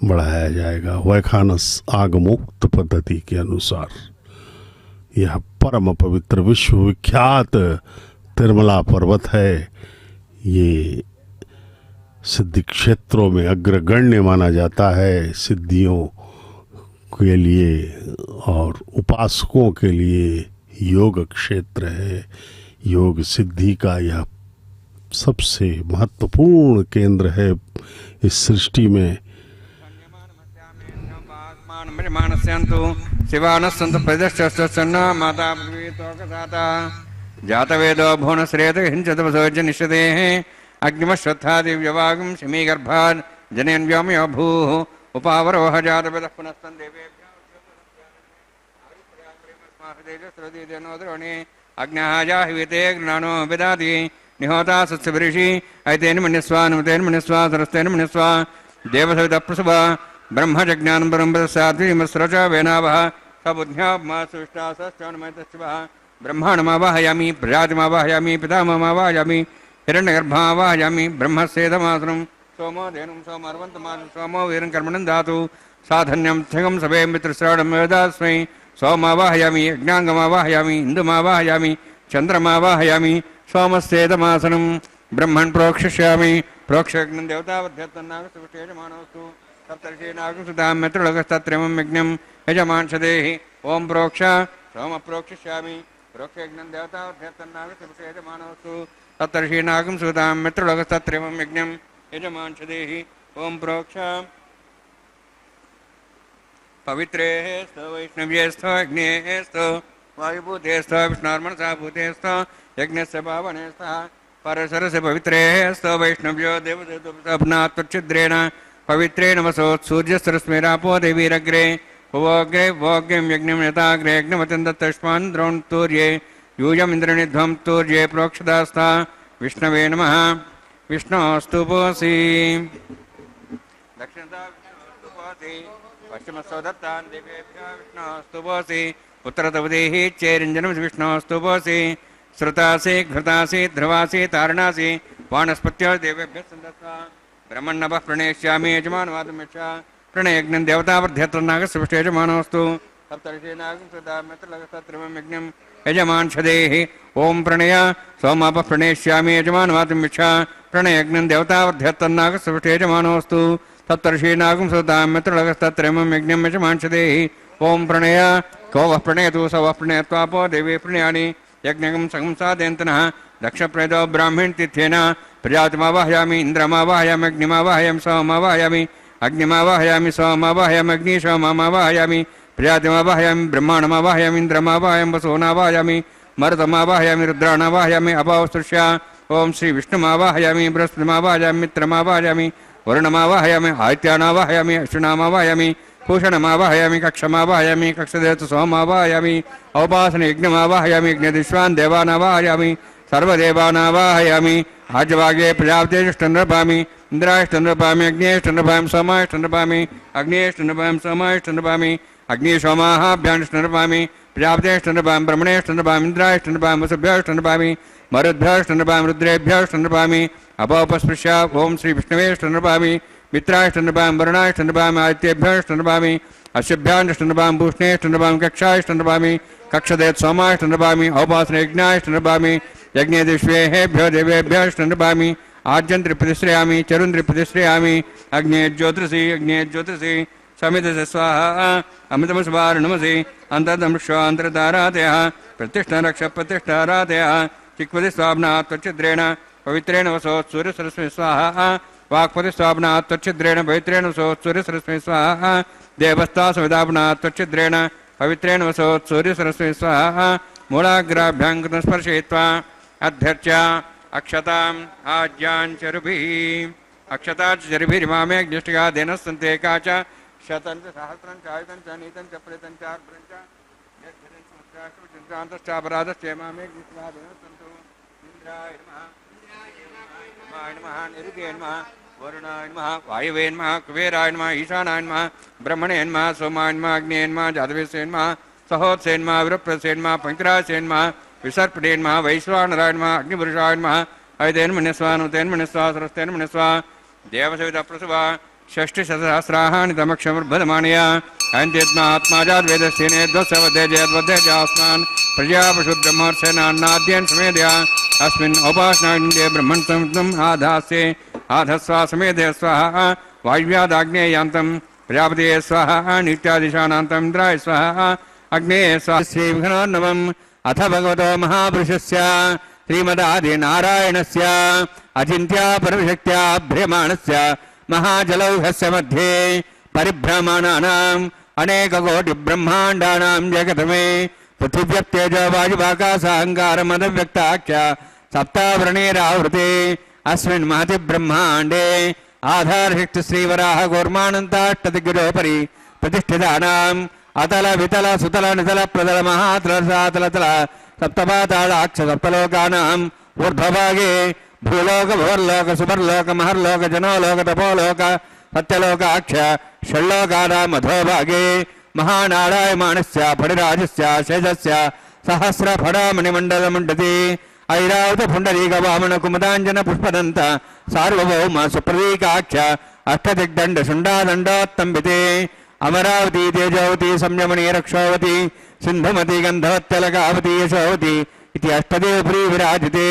बढ़ाया जाएगा वैखानस आगमोक्त पद्धति के अनुसार। यह परम पवित्र विश्वविख्यात तिरुमला पर्वत है। ये सिद्धि क्षेत्रों में अग्रगण्य माना जाता है, सिद्धियों के लिए और उपासकों के लिए योग क्षेत्र है। योग सिद्धि का यह सबसे महत्वपूर्ण केंद्र है इस सृष्टि में।
जातवेदो भुवन श्रेत हिंचतवसोज निषदेः अग्निमश्रद्धा दिव्यवागं शमीगर्भान् जनयन् व्योमयो भूः उपावरोह जातवेदः पुनस्तन् देवेभ्यः अग्नः जाह्विते ज्ञानो विदाति निहोता सत्सवृषि ऐतेन मन्यस्वानुतेन मन्यस्वा सरस्तेन मन्यस्वा देवसवितः प्रसवा ब्रह्मजज्ञानं ब्रह्मदस्सात्विमस्रच वेनावः सबुद्ध्याप्मा सुष्टा सश्चौनमयतश्चवः ब्रह्माणमावाहयामि प्रजातिमावाहयामि पितामहमावाहयामि हिरण्यगर्भावाहयामि ब्रह्मस्येदमासनं सोमो धेनुं सोमर्वन्तमानं सोमो वीरं कर्मणं धातु साधन्यं थिगं सभे मित्रश्रवणं वेदास्मै सोमावाहयामि यज्ञाङ्गमावाहयामि इन्दुमावाहयामि चन्द्रमावाहयामि सोमस्येदमासनं ब्रह्मन् प्रोक्षिष्यामि प्रोक्षयज्ञं देवतावध्यत्तन्नागस्तुष्टेजमानोऽस्तु सप्तर्षीणागं सुतां मित्रलोकस्तत्रिमं यज्ञं यजमांसदेहि ओं प्रोक्ष सोम प्रोक्षिष्यामि प्रोक्षयज्ञं देवतावध्यत्तन्नागस्तुष्टेजमानोऽस्तु सप्तर्षीणागं सुतां मित्रलोकस्तत्रिमं यज्ञं यजमांसदेहि ओं प्रोक्ष पवित्रेस्त वैष्णव्येस्त अग्नेस्त वायुभूतेस्त विष्णुर्मनसा भूतेस्त यज्ञस्य पावनेस्त परसरस्य पवित्रेस्त वैष्णव्यो देवदेवतापनात्वच्छिद्रेण पवित्रे नमसोत्सूर्यस्तरस्मेरापो देवीरग्रे भुवोग्रे भोग्यं यज्ञं यथाग्रे यज्ञमत्यन्तस्मान् द्रोणतूर्ये यूयमिन्द्रनिध्वं तूर्ये प्रोक्षदास्ता विष्णवे नमः विष्णोस्तु पोसि दक्षिणता विष्णोस्तु पोसि पश्चिमस्तौ दत्तान् देवेभ्यः विष्णोस्तु पोसि उत्तरतवदेः चेरिञ्जनं विष्णोस्तु पोसि श्रुतासि घृतासि ध्रुवासि तारणासि वानस्पत्यो देवेभ्यः सन्दत्वा ब्रह्मण्णवः प्रणेष्यामि यजमानवादमिष्य प्रणयज्ञं देवतावर्ध्यत्रनागस्य यजमानोऽस्तु सप्तर्षीनागं सदाम्यत्रलगस्तत्रिमं यज्ञं यजमानशदेः ॐ प्रणय सोमापः प्रणेष्यामि यजमानवादमिष्य प्रणयज्ञं देवतावर्ध्यत्रनागस्य यजमानोऽस्तु सप्तर्षीनागं सदाम्यत्रलगस्तत्रिमं यज्ञं यजमानशदेः ॐ प्रणय को वः प्रणयतु स वः प्रणयत्वापो देवे प्रणयानि यज्ञं संसादयन्तनः दक्षप्रेदो ब्राह्मण तिथ्येन प्रजातिमावाहयामि इन्द्रमावाहयामि अग्निमावाहयामि सोममावाहयामि अग्निमावाहयामि सोममावाहयामि अग्निशोममावाहयामि प्रजातिमावाहयामि ब्रह्माणमावाहयामि इन्द्रमावाहयामि वसुनावाहयामि मरुतमावाहयामि रुद्राणावाहयामि अपावसृष्य ओम श्री विष्णुमावाहयामि बृहस्पतिमावाहयामि मित्रमावाहयामि वरुणमावाहयामि आदित्यानावाहयामि अश्विनामावाहयामि भूषणमावाहयामि कक्षमावाहयामि कक्षदेवत सोममावाहयामि औपासन यज्ञमावाहयामि यज्ञदिश्वान् देवानावाहयामि सर्वदेवानावाहयामि आजवागे प्रजापतिष्ठनृपामि इंद्राष्टनृपामि अग्नेष्टनृपामि सोमाष्टनृपामि अग्नेष्टनृपामि सोमाष्टनृपामि अग्निशोमाभ्याष्टनृपामि प्रजापतिष्ठनृपामि ब्रह्मणेष्टनृपामि इंद्राष्टनृपामि वसुभ्यष्टनृपामि मरुद्भ्यष्टनृपामि रुद्रेभ्यष्टनृपामि अपोपस्पृश्य ओम श्री विष्णवेष्टनृपामि मित्राष्टनृपामि वरुणाष्टनृपामि आदित्येभ्यष्टनृपामि अश्वभ्याष्टनृपामि भूषणेष्टनृपामि कक्षाष्टनृपामि कक्षदेत सोमाष्टनृपामि औपासन यज्ञाष्टनृपामि यज्ञेदिष्वेभ्यो देवेभ्यष्टनृपामि आज्यन्त्रिप्रतिश्रयामि चरुन्त्रिप्रतिश्रयामि अग्ने ज्योतिषि समितस्य स्वाहा अमृतमस्वारणमसि अन्तर्दंश्वान्तरतारातयः प्रतिष्ठारक्षप्रतिष्ठारातयः चिक्वतिस्वाप्नात् त्वच्छिद्रेण पवित्रेण वसोत् सूर्यसरस्वती स्वाहा वाक्पतिस्वाप्नात् त्वच्छिद्रेण पवित्रेण वसोत् सूर्यसरस्वती स्वाहा देवस्तासविदाप्नात् त्वच्छिद्रेण पवित्रेण वसोत् सूर्यसरस्वती स्वाहा मूलाग्राभ्यां कृतं स्पर्शयित्वा अध्यर्च्य अक्षताम् आज्याञ्चरुभिः अक्षताचरुभिरिमामे ज्येष्ठिका देनस्सन्ते काच शतं च सहस्रं च आयुतं च नीतं च प्रेतं च अर्भ्रं च यच्छन्तश्चापराधश्चेमामे ज्येष्ठिका देनस्सन्तु इन्द्राय नमः निरुगे नमः वरुणाय नमः वायवे नमः कुबेराय नमः ईशानाय नमः ब्रह्मणे नमः सोमाय नमः अग्ने नमः जातवेसे नमः सहोत्से नमः विरप्रसे नमः पंकरासे नमः विसर्पणे नमः वैश्वानराय नमः अग्निपुरुषाय नमः अयतेन मन्यस्वा नुतेन मन्यस्वा सरस्तेन मन्यस्वा देवसविता प्रसवा षष्टिशतसहस्राणि तमक्षमुर्भदमानया अयन्त्येत्मात्माजाद्वेदस्येने द्वत्सवदे जयद्वदे जास्मान् प्रजापशुब्रह्मर्षेनान्नाद्येन समेदया अस्मिन् औपासनान्ये ब्रह्मणं आधास्ये आधस्वा समेधे स्वाहा वायुव्यादाग्नेयान्तं प्रजापते स्वाहा नित्यादिशानान्तं इन्द्राय स्वाहा अग्ने स्वाहा श्रीविघ्नोन्नवम् अथ भगवतो महापुरुषस्य श्रीमदादिनारायणस्य अचिन्त्या परमशक्त्या भ्रियमाणस्य महाजलौघस्य मध्ये परिभ्रमणानाम् अनेककोटिब्रह्माण्डानां जगतमे पृथिव्यप्तेजो वायुवाकाशाङ्गारमदव्यक्ताख्य सप्तावरणेरावृते अस्मिन् महति ब्रह्माण्डे आधारशक्ति श्रीवराह कूर्मानन्ताष्टदिग्गजोपरि प्रतिष्ठितानाम् अतल वितल सुतल नितल प्रतल महातल सातल तल सप्तपातालाक्ष सप्तलोकानाम् ऊर्ध्वभागे भूलोक भुवर्लोक सुवर्लोक महर्लोक जनोलोक तपोलोक सत्यलोकाक्ष षण्लोकानाम् अधोभागे महानारायमाणस्य फणिराजस्य शेषस्य सहस्रफणामणिमण्डलमण्डति ऐरावत पुण्डरीक वामन कुमुदाञ्जन पुष्पदन्त सार्वभौम सुप्रतीकाख्य अष्टदिग्दण्ड शुण्डादण्डोत्तम्बिते अमरावती तेजोवती संयमनी रक्षोवती सिन्धुमती गन्धवत्यलकावती यशोवती इति अष्टदेवपुरी विराजिते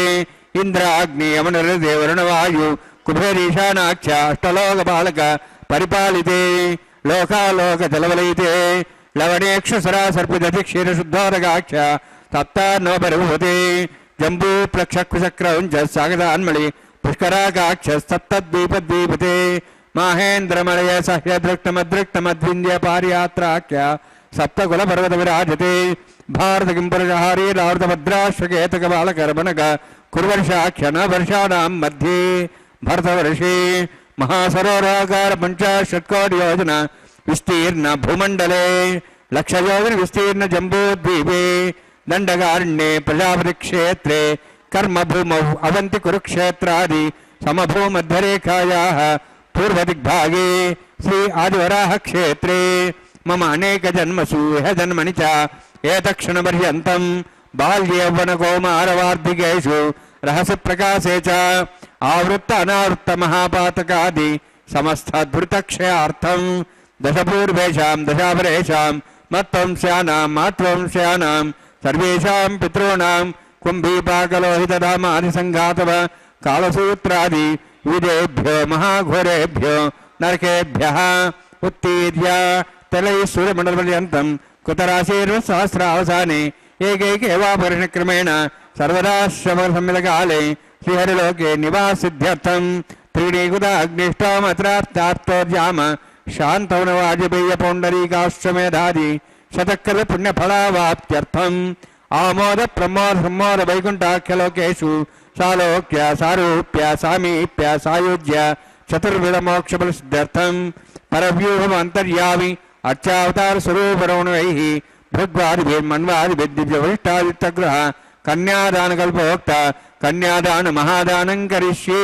इंद्राग्नि यमनरदे वरुणवायु कुबेरीशानाख्य अष्टलोकपालक परिपालिते लोकालोक जलवलयिते लवणेक्षसरासर्पिदति क्षीरशुद्धोदकाख्य सप्तान्नवपरिभूते जम्बू प्लक्षकुशक्रौञ्च सागदान्मणि पुष्कराकाक्ष सप्तद्वीपद्वीपते माहेन्द्रमलय सह्यदृक्तमदृक्तमद्विन्द्य पारियात्राख्य सप्तकुलपर्वत विराजते भारत किंपुरहारी रावृतभद्राश्वकेतक बालकर्मणक कुर्वर्षाख्य न वर्षाणां मध्ये भरतवर्षे महासरोवराकार 50 कोटि योजना विस्तीर्ण भूमंडले लक्ष योजना विस्तीर्ण जम्बूद्वीपे दंडकारण्ये प्रजापति क्षेत्रे कर्म भूमौ अवंति कुरुक्षेत्रादि समभूमध्यरेखायाः पूर्वदिग्भागे श्री आदिवराह क्षेत्रे मम अनेक जन्मसु यह जन्मनि च एतक्षणपर्यन्तं बाल्ययौवनकौमारवार्धिकेषु रहस्य प्रकाशे च आवृत्त अनावृत्त महापातकादि समस्ताद्भुतक्षयार्थं दशपूर्वेषां दशापरेषां मत्वंस्यानां मातृवंस्यानां सर्वेषां पितॄणां कुम्भीपाकलोहितधामादिसङ्घातव कालसूत्रादि विदेभ्यो महाघोरेभ्यो नरकेभ्यः उत्तीर्य तलैः सूर्यमण्डलपर्यन्तं कुतराशीर्वसहस्रावसाने एकैकेवापरिणक्रमेण सर्वदा श्रवणसम्मिलकाले श्रीहरिलोके निवासिध्यर्थं त्रीणीकुत अग्निष्टोमत्राप्तार्थोर्याम शान्तवनवाजपेयपौण्डरीकाश्वमेधादि शतकृत पुण्यफलावाप्त्यर्थम् आमोद प्रमोद सम्मोद वैकुण्ठाख्यलोकेषु सालोक्य सारूप्य सामीप्य सायुज्य चतुर्विध मोक्षफलसिद्ध्यर्थं परव्यूहमन्तर्यामि अर्चावतार स्वरूपरौणवैः भृग्वादिभिर्मन्वादिभिर्दिव्यवरिष्ठादित्यग्रह कन्यादानकल्पोक्त कन्यादान महादानं करिष्ये।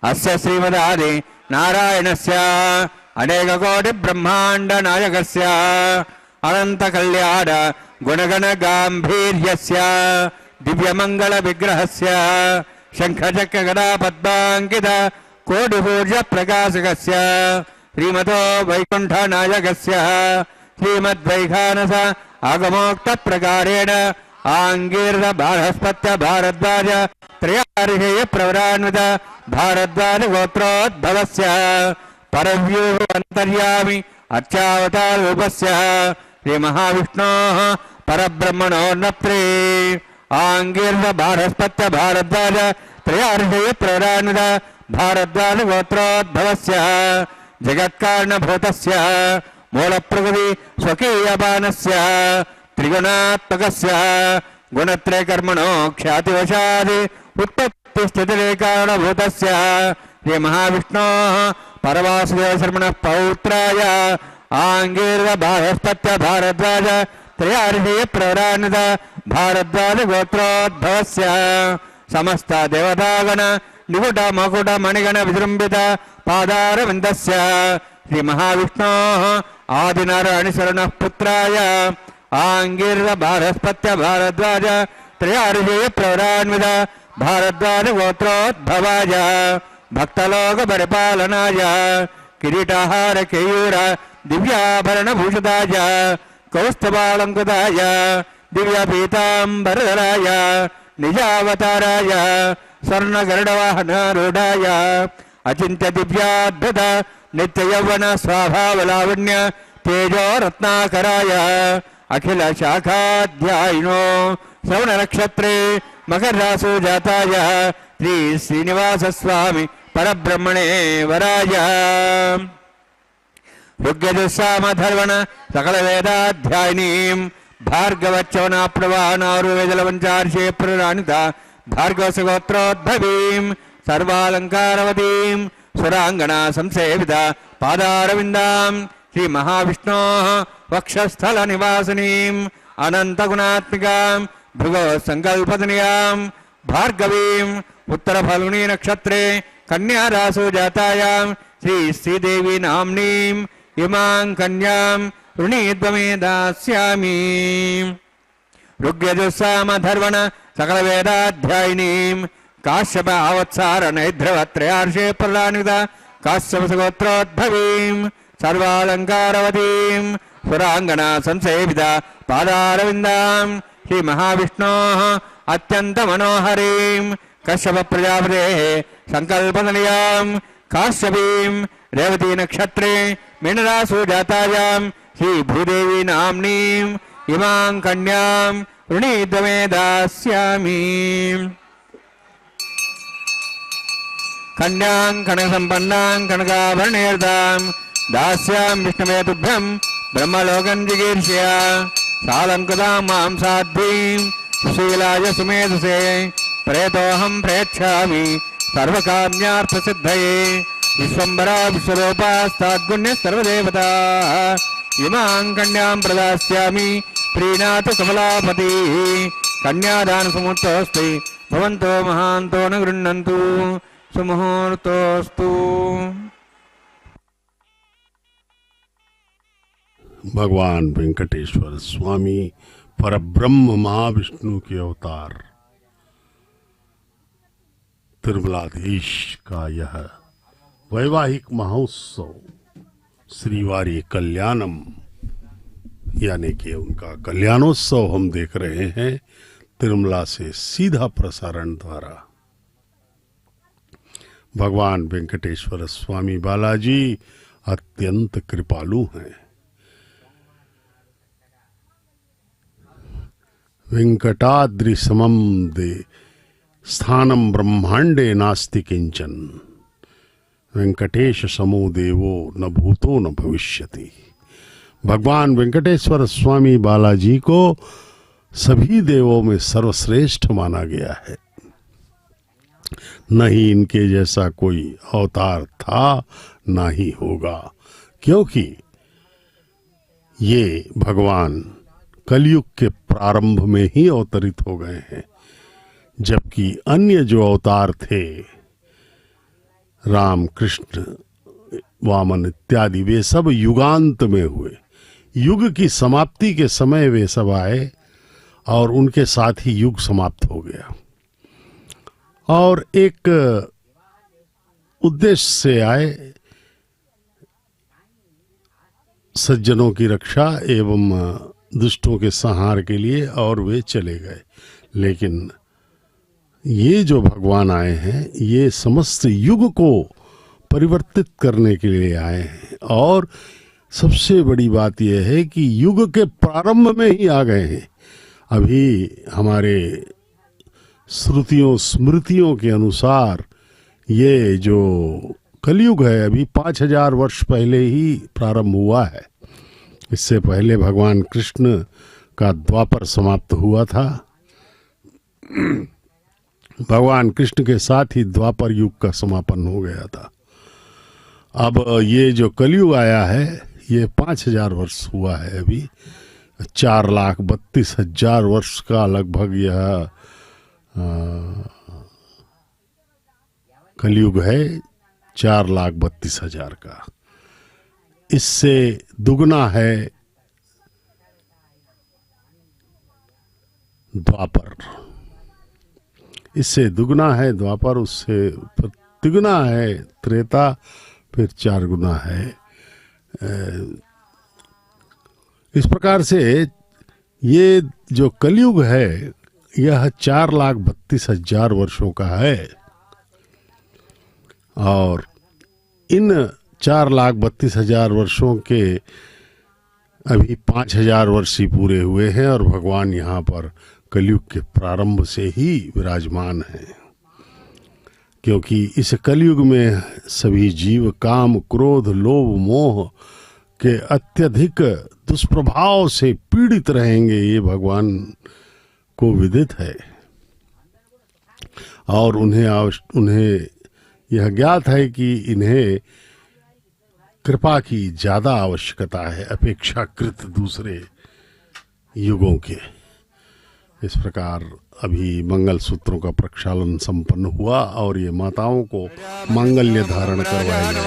अस्य श्रीमदादि नारायणस्य अनेककोटि ब्रह्माण्ड नायकस्य अनंत कल्याण गुणगण गांभीर्यस्य दिव्यमंगल विग्रहस्य शंखचक्र गदा पद्मांकित कोटिपूज्य प्रकाशकस्य श्रीमतो वैकुंठ नायकस्य श्रीमद्वैखानस आगमोक्त प्रकारेण आंगीर्द बृहस्पत्य भारद्वाज त्रयार्हेय प्रवरान्वित भारद्वाज गोत्रोद्भवस्य परव्यूह अंतर्यामि अर्चावतार रूपस्य श्री महाविष्णोः परब्रह्मणो नप्त्रे आंगीर्द बृहस्पत्य भारद्वाज त्रयार्हेय प्रवरान्वित भारद्वाज गोत्रोद्भवस्य जगत्कारणभूतस्य मूलप्रकृति स्वकीयपानस्य त्रिगुणात्मकस्य गुणत्रय कर्मणो ख्यातिवशादि उत्पत्तिस्थितिरे कारणभूतस्य श्री महाविष्णोः परवासुदेव शर्मणः पौत्राय आंगीर्द बृहस्पत्य भारद्वाज त्रयार्हेय प्रवरान्वित भारद्वाज गोत्रोद्भवस्य समस्त देवतागण निकुट मकुट मणिगण विजृंभित पादारविन्दस्य श्री महाविष्णोः आदिनारायणशरणः पुत्राय आंगीर्द बृहस्पत्य भारद्वाज त्रयार्हेय प्रवरान्वित भारद्वाज गोत्रोद्भवाय भक्तलोक परिपालनाय किरीटाहार केयूर दिव्याभरण भूषिताय कौस्तुभालंकृताय दिव्यपीतांबरधराय निजावताराय स्वर्ण गरुडवाहनारूढाय अचिंत्य दिव्याद्भुत नित्य यौवन स्वाभावलावण्य तेजो रत्नाकराय अखिल शाखाध्यायिनो श्रवण नक्षत्रे मकर रासु जाताय श्री श्रीनिवास स्वामी परब्रह्मणे वराय ऋग्यजुस्सामधर्वण सकल वेदाध्यायिनीं भार्गवच्चवनाप्रवाहनारुवेदलवञ्चार्षे प्रराणिता भार्गवसगोत्रोद्भवीं सर्वालङ्कारवतीं सुराङ्गना संसेविता पादारविन्दां श्री महाविष्णोः वक्षस्थल निवासिनीं अनन्तगुणात्मिकां भृगो संकल्पतनयां भार्गवीं उत्तर फाल्गुनी नक्षत्रे कन्या रासु जातायां श्री श्रीदेवी नाम्नीं इमां कन्यां ऋणीद्वमे दास्यामि। ऋग्यजुस्सामधर्वण सकल वेदाध्यायिनीं काश्यप आवत्सार नैध्रवत्रयार्षे प्रलान्विता काश्यपसगोत्रोद्भवीं सर्वालङ्कारवतीं सुराङ्गना संसेविता पादारविन्दां श्री महाविष्णोः अत्यंत मनोहरीं कश्यप प्रजापतेः संकल्पतनयां काश्यपीं रेवती नक्षत्रे मीनरासु जातायां श्री भूदेवी नाम्नीं इमां कन्यां ऋणीद्वमे दास्यामि। कन्यां कनकसम्पन्नां कनकाभरणेर्दां दास्यां विष्णवे तुभ्यं ब्रह्मलोकं जिगीर्ष्य सालङ्कृतां मां साध्वीं सुशीलाय सुमेधसे प्रेतोऽहं प्रेक्षामि सर्वकाम्यार्थसिद्धये विश्वम्भरा विश्वरूपास्ताद्गुण्यः सर्वदेवताः इमां कन्यां प्रदास्यामि प्रीणातु कमलापतिः कन्यादानसमुहूर्तोऽस्ति भवन्तो महान्तो न गृह्णन्तु सुमुहूर्तोऽस्तु।
भगवान वेंकटेश्वर स्वामी परब्रह्म महाविष्णु के अवतार तिरुमलाधीश का यह वैवाहिक महोत्सव श्रीवारी कल्याणम यानी कि उनका कल्याणोत्सव हम देख रहे हैं तिरुमला से सीधा प्रसारण द्वारा। भगवान वेंकटेश्वर स्वामी बालाजी अत्यंत कृपालु हैं। वेंकटाद्रि समम दे स्थानम ब्रह्मांडे नास्ति किंचन वेंकटेश समो देवो न भूतो न भविष्यति। भगवान वेंकटेश्वर स्वामी बालाजी को सभी देवों में सर्वश्रेष्ठ माना गया है। न ही इनके जैसा कोई अवतार था ना ही होगा, क्योंकि ये भगवान कलयुग के प्रारंभ में ही अवतरित हो गए हैं, जबकि अन्य जो अवतार थे राम कृष्ण वामन इत्यादि वे सब युगांत में हुए। युग की समाप्ति के समय वे सब आए और उनके साथ ही युग समाप्त हो गया और एक उद्देश्य से आए, सज्जनों की रक्षा एवं दुष्टों के संहार के लिए, और वे चले गए। लेकिन ये जो भगवान आए हैं ये समस्त युग को परिवर्तित करने के लिए आए हैं और सबसे बड़ी बात यह है कि युग के प्रारंभ में ही आ गए हैं। अभी हमारे श्रुतियों स्मृतियों के अनुसार ये जो कलयुग है अभी 5000 वर्ष पहले ही प्रारंभ हुआ है। इससे पहले भगवान कृष्ण का द्वापर समाप्त हुआ था। भगवान कृष्ण के साथ ही द्वापर युग का समापन हो गया था। अब ये जो कलयुग आया है ये 5000 वर्ष हुआ है। अभी 4,32,000 वर्ष का लगभग यह कलयुग है, 4,32,000 का। इससे दुगना है द्वापर, इससे दुगना है द्वापर, उससे तिगुना है त्रेता, फिर 4 गुना है। इस प्रकार से ये जो कलयुग है यह 4,32,000 वर्षों का है और इन 4,32,000 वर्षों के अभी 5,000 वर्ष ही पूरे हुए हैं और भगवान यहाँ पर कलयुग के प्रारंभ से ही विराजमान हैं, क्योंकि इस कलयुग में सभी जीव काम क्रोध लोभ मोह के अत्यधिक दुष्प्रभाव से पीड़ित रहेंगे, ये भगवान को विदित है और उन्हें यह ज्ञात है कि इन्हें कृपा की ज्यादा आवश्यकता है अपेक्षाकृत दूसरे युगों के। इस प्रकार अभी मंगल सूत्रों का प्रक्षालन संपन्न हुआ और ये माताओं को मांगल्य धारण करवाया गया।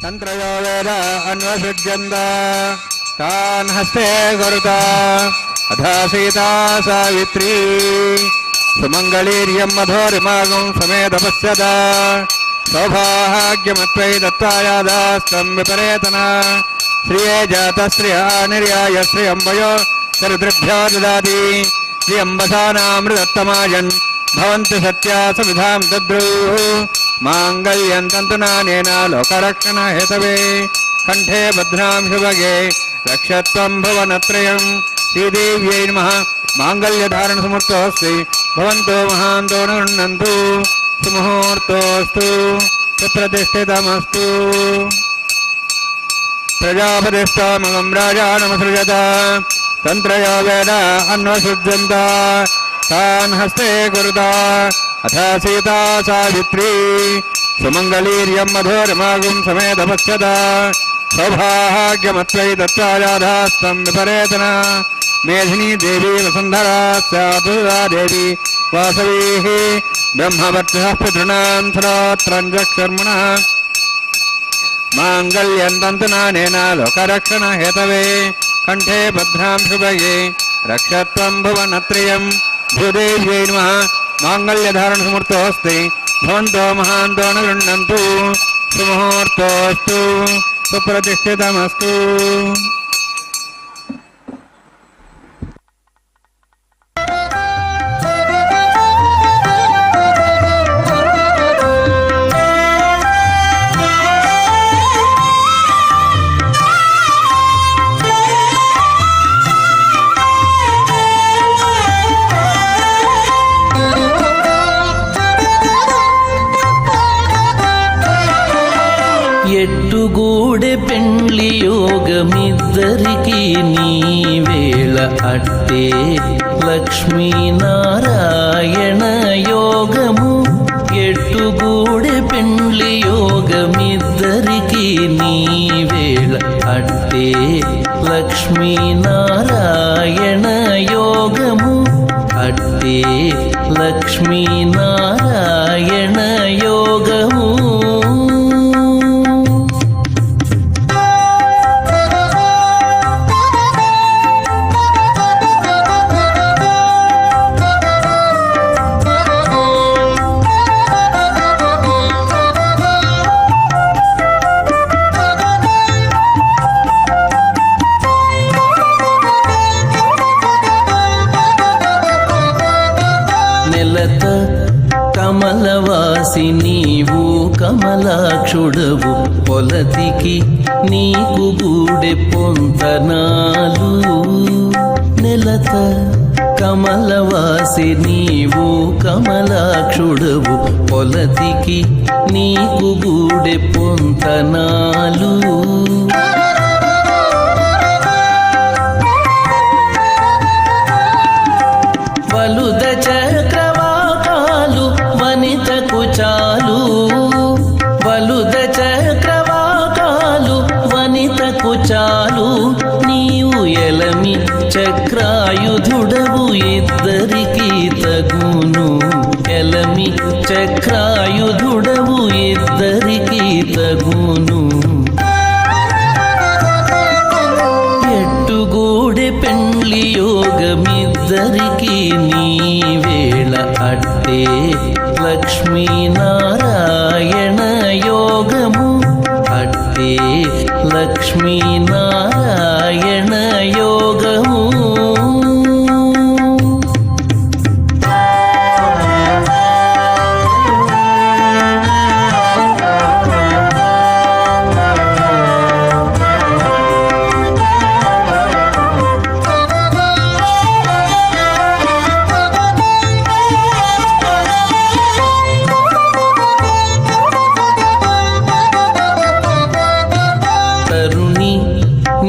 तंत्रयो वेद अन्वसृज्यन्त तान् हस्ते गुरुता अथा सीता सावित्री सुमंगलीर्यं मधुरिमागं समेत पश्यता सौभाग्यमत्वै दत्तायादास्तं विपरेतना श्रिये जातश्रिया निर्याय श्रियंबयो दरिद्रेभ्यो ददाति श्रियंबसानामृतत्तमायन् भवन्ति सत्या सविधां दद्रुः मांगल्यं तन्तुनानेन लोकरक्षण हेतवे कंठे भद्रां शुभगे रक्षत्वं भुवनत्रयं श्रीदेव्यै नमः। मांगल्यधारण समूर्तोऽस्ति भवन्तो महान्तो न गृह्णन्तु सुमुहूर्तोऽस्तु सुप्रतिष्ठितमस्तु। प्रजापतिस्त्वमगं राजानमसृजत तन्त्रयो वेद अन्वसृज्यन्त तान् हस्ते कुरुता अथ सीता सावित्री सुमङ्गलीर्यं मधुरमागुं समेतपश्यता सौभाग्यमत्वयि दत्तायाधास्तं विपरेतना मेधिनी देवी वसुन्धरा स्यादुरा देवी वासवीः ब्रह्मवर्चः पितॄणां श्रोत्रञ्जक्षर्मणः माङ्गल्यं तन्तुनानेन लोकरक्षणहेतवे कण्ठे भद्रां शुभगे रक्षत्वं भुवनत्रयं भूदेव्यै नमः माङ्गल्यधारणसमुहूर्तोऽस्ति भवन्तो महान्तो न गृह्णन्तु सुमुहूर्तोऽस्तु सुप्रतिष्ठितमस्तु।
ఎట్టుగూడె పెండ్లి యోగమిద్దరికి నీ వేళ అట్టే లక్ష్మీనారాయణ యోగము ఎట్టుగూడె పెండ్లి యోగమిద్దరికి నీ వేళ అట్టే లక్ష్మీనారాయణ యోగము అట్టే లక్ష్మీనారాయణ యోగము కమలవాసి నీవు కమలాక్షుడవు పొలతికి నీకు గూడె పొంతనాలు నెలత కమలవాసి నీవు కమలాక్షుడవు పొలతికి నీకు గూడె పొంతనాలు వలుద చక్రవాకాలు వనితకు చాలు వలుద చక్రవాకాలు వనితకు చాలు నీవు ఎలమి చక్రాయుధుడవు ఇద్దరికి తగును ఎలమి చక్రాయుధుడవు ఇద్దరికి తగును ఎట్టుగూడె పెండ్లి యోగమిద్దరికి నీ వేళ అట్టే లక్ష్మీనారాయణ యోగము అట్టే లక్ష్మీనారాయణ యోగము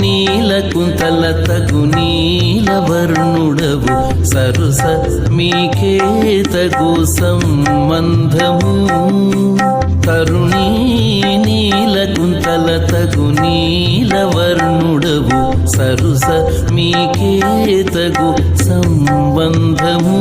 నీలకుంతల తగు నీలవర్ణుడవు సరుస మీకే తగు సంబంధము తరుణీ నీలకుంతల తగు నీలవర్ణుడవు సరుస మీకే తగు సంబంధము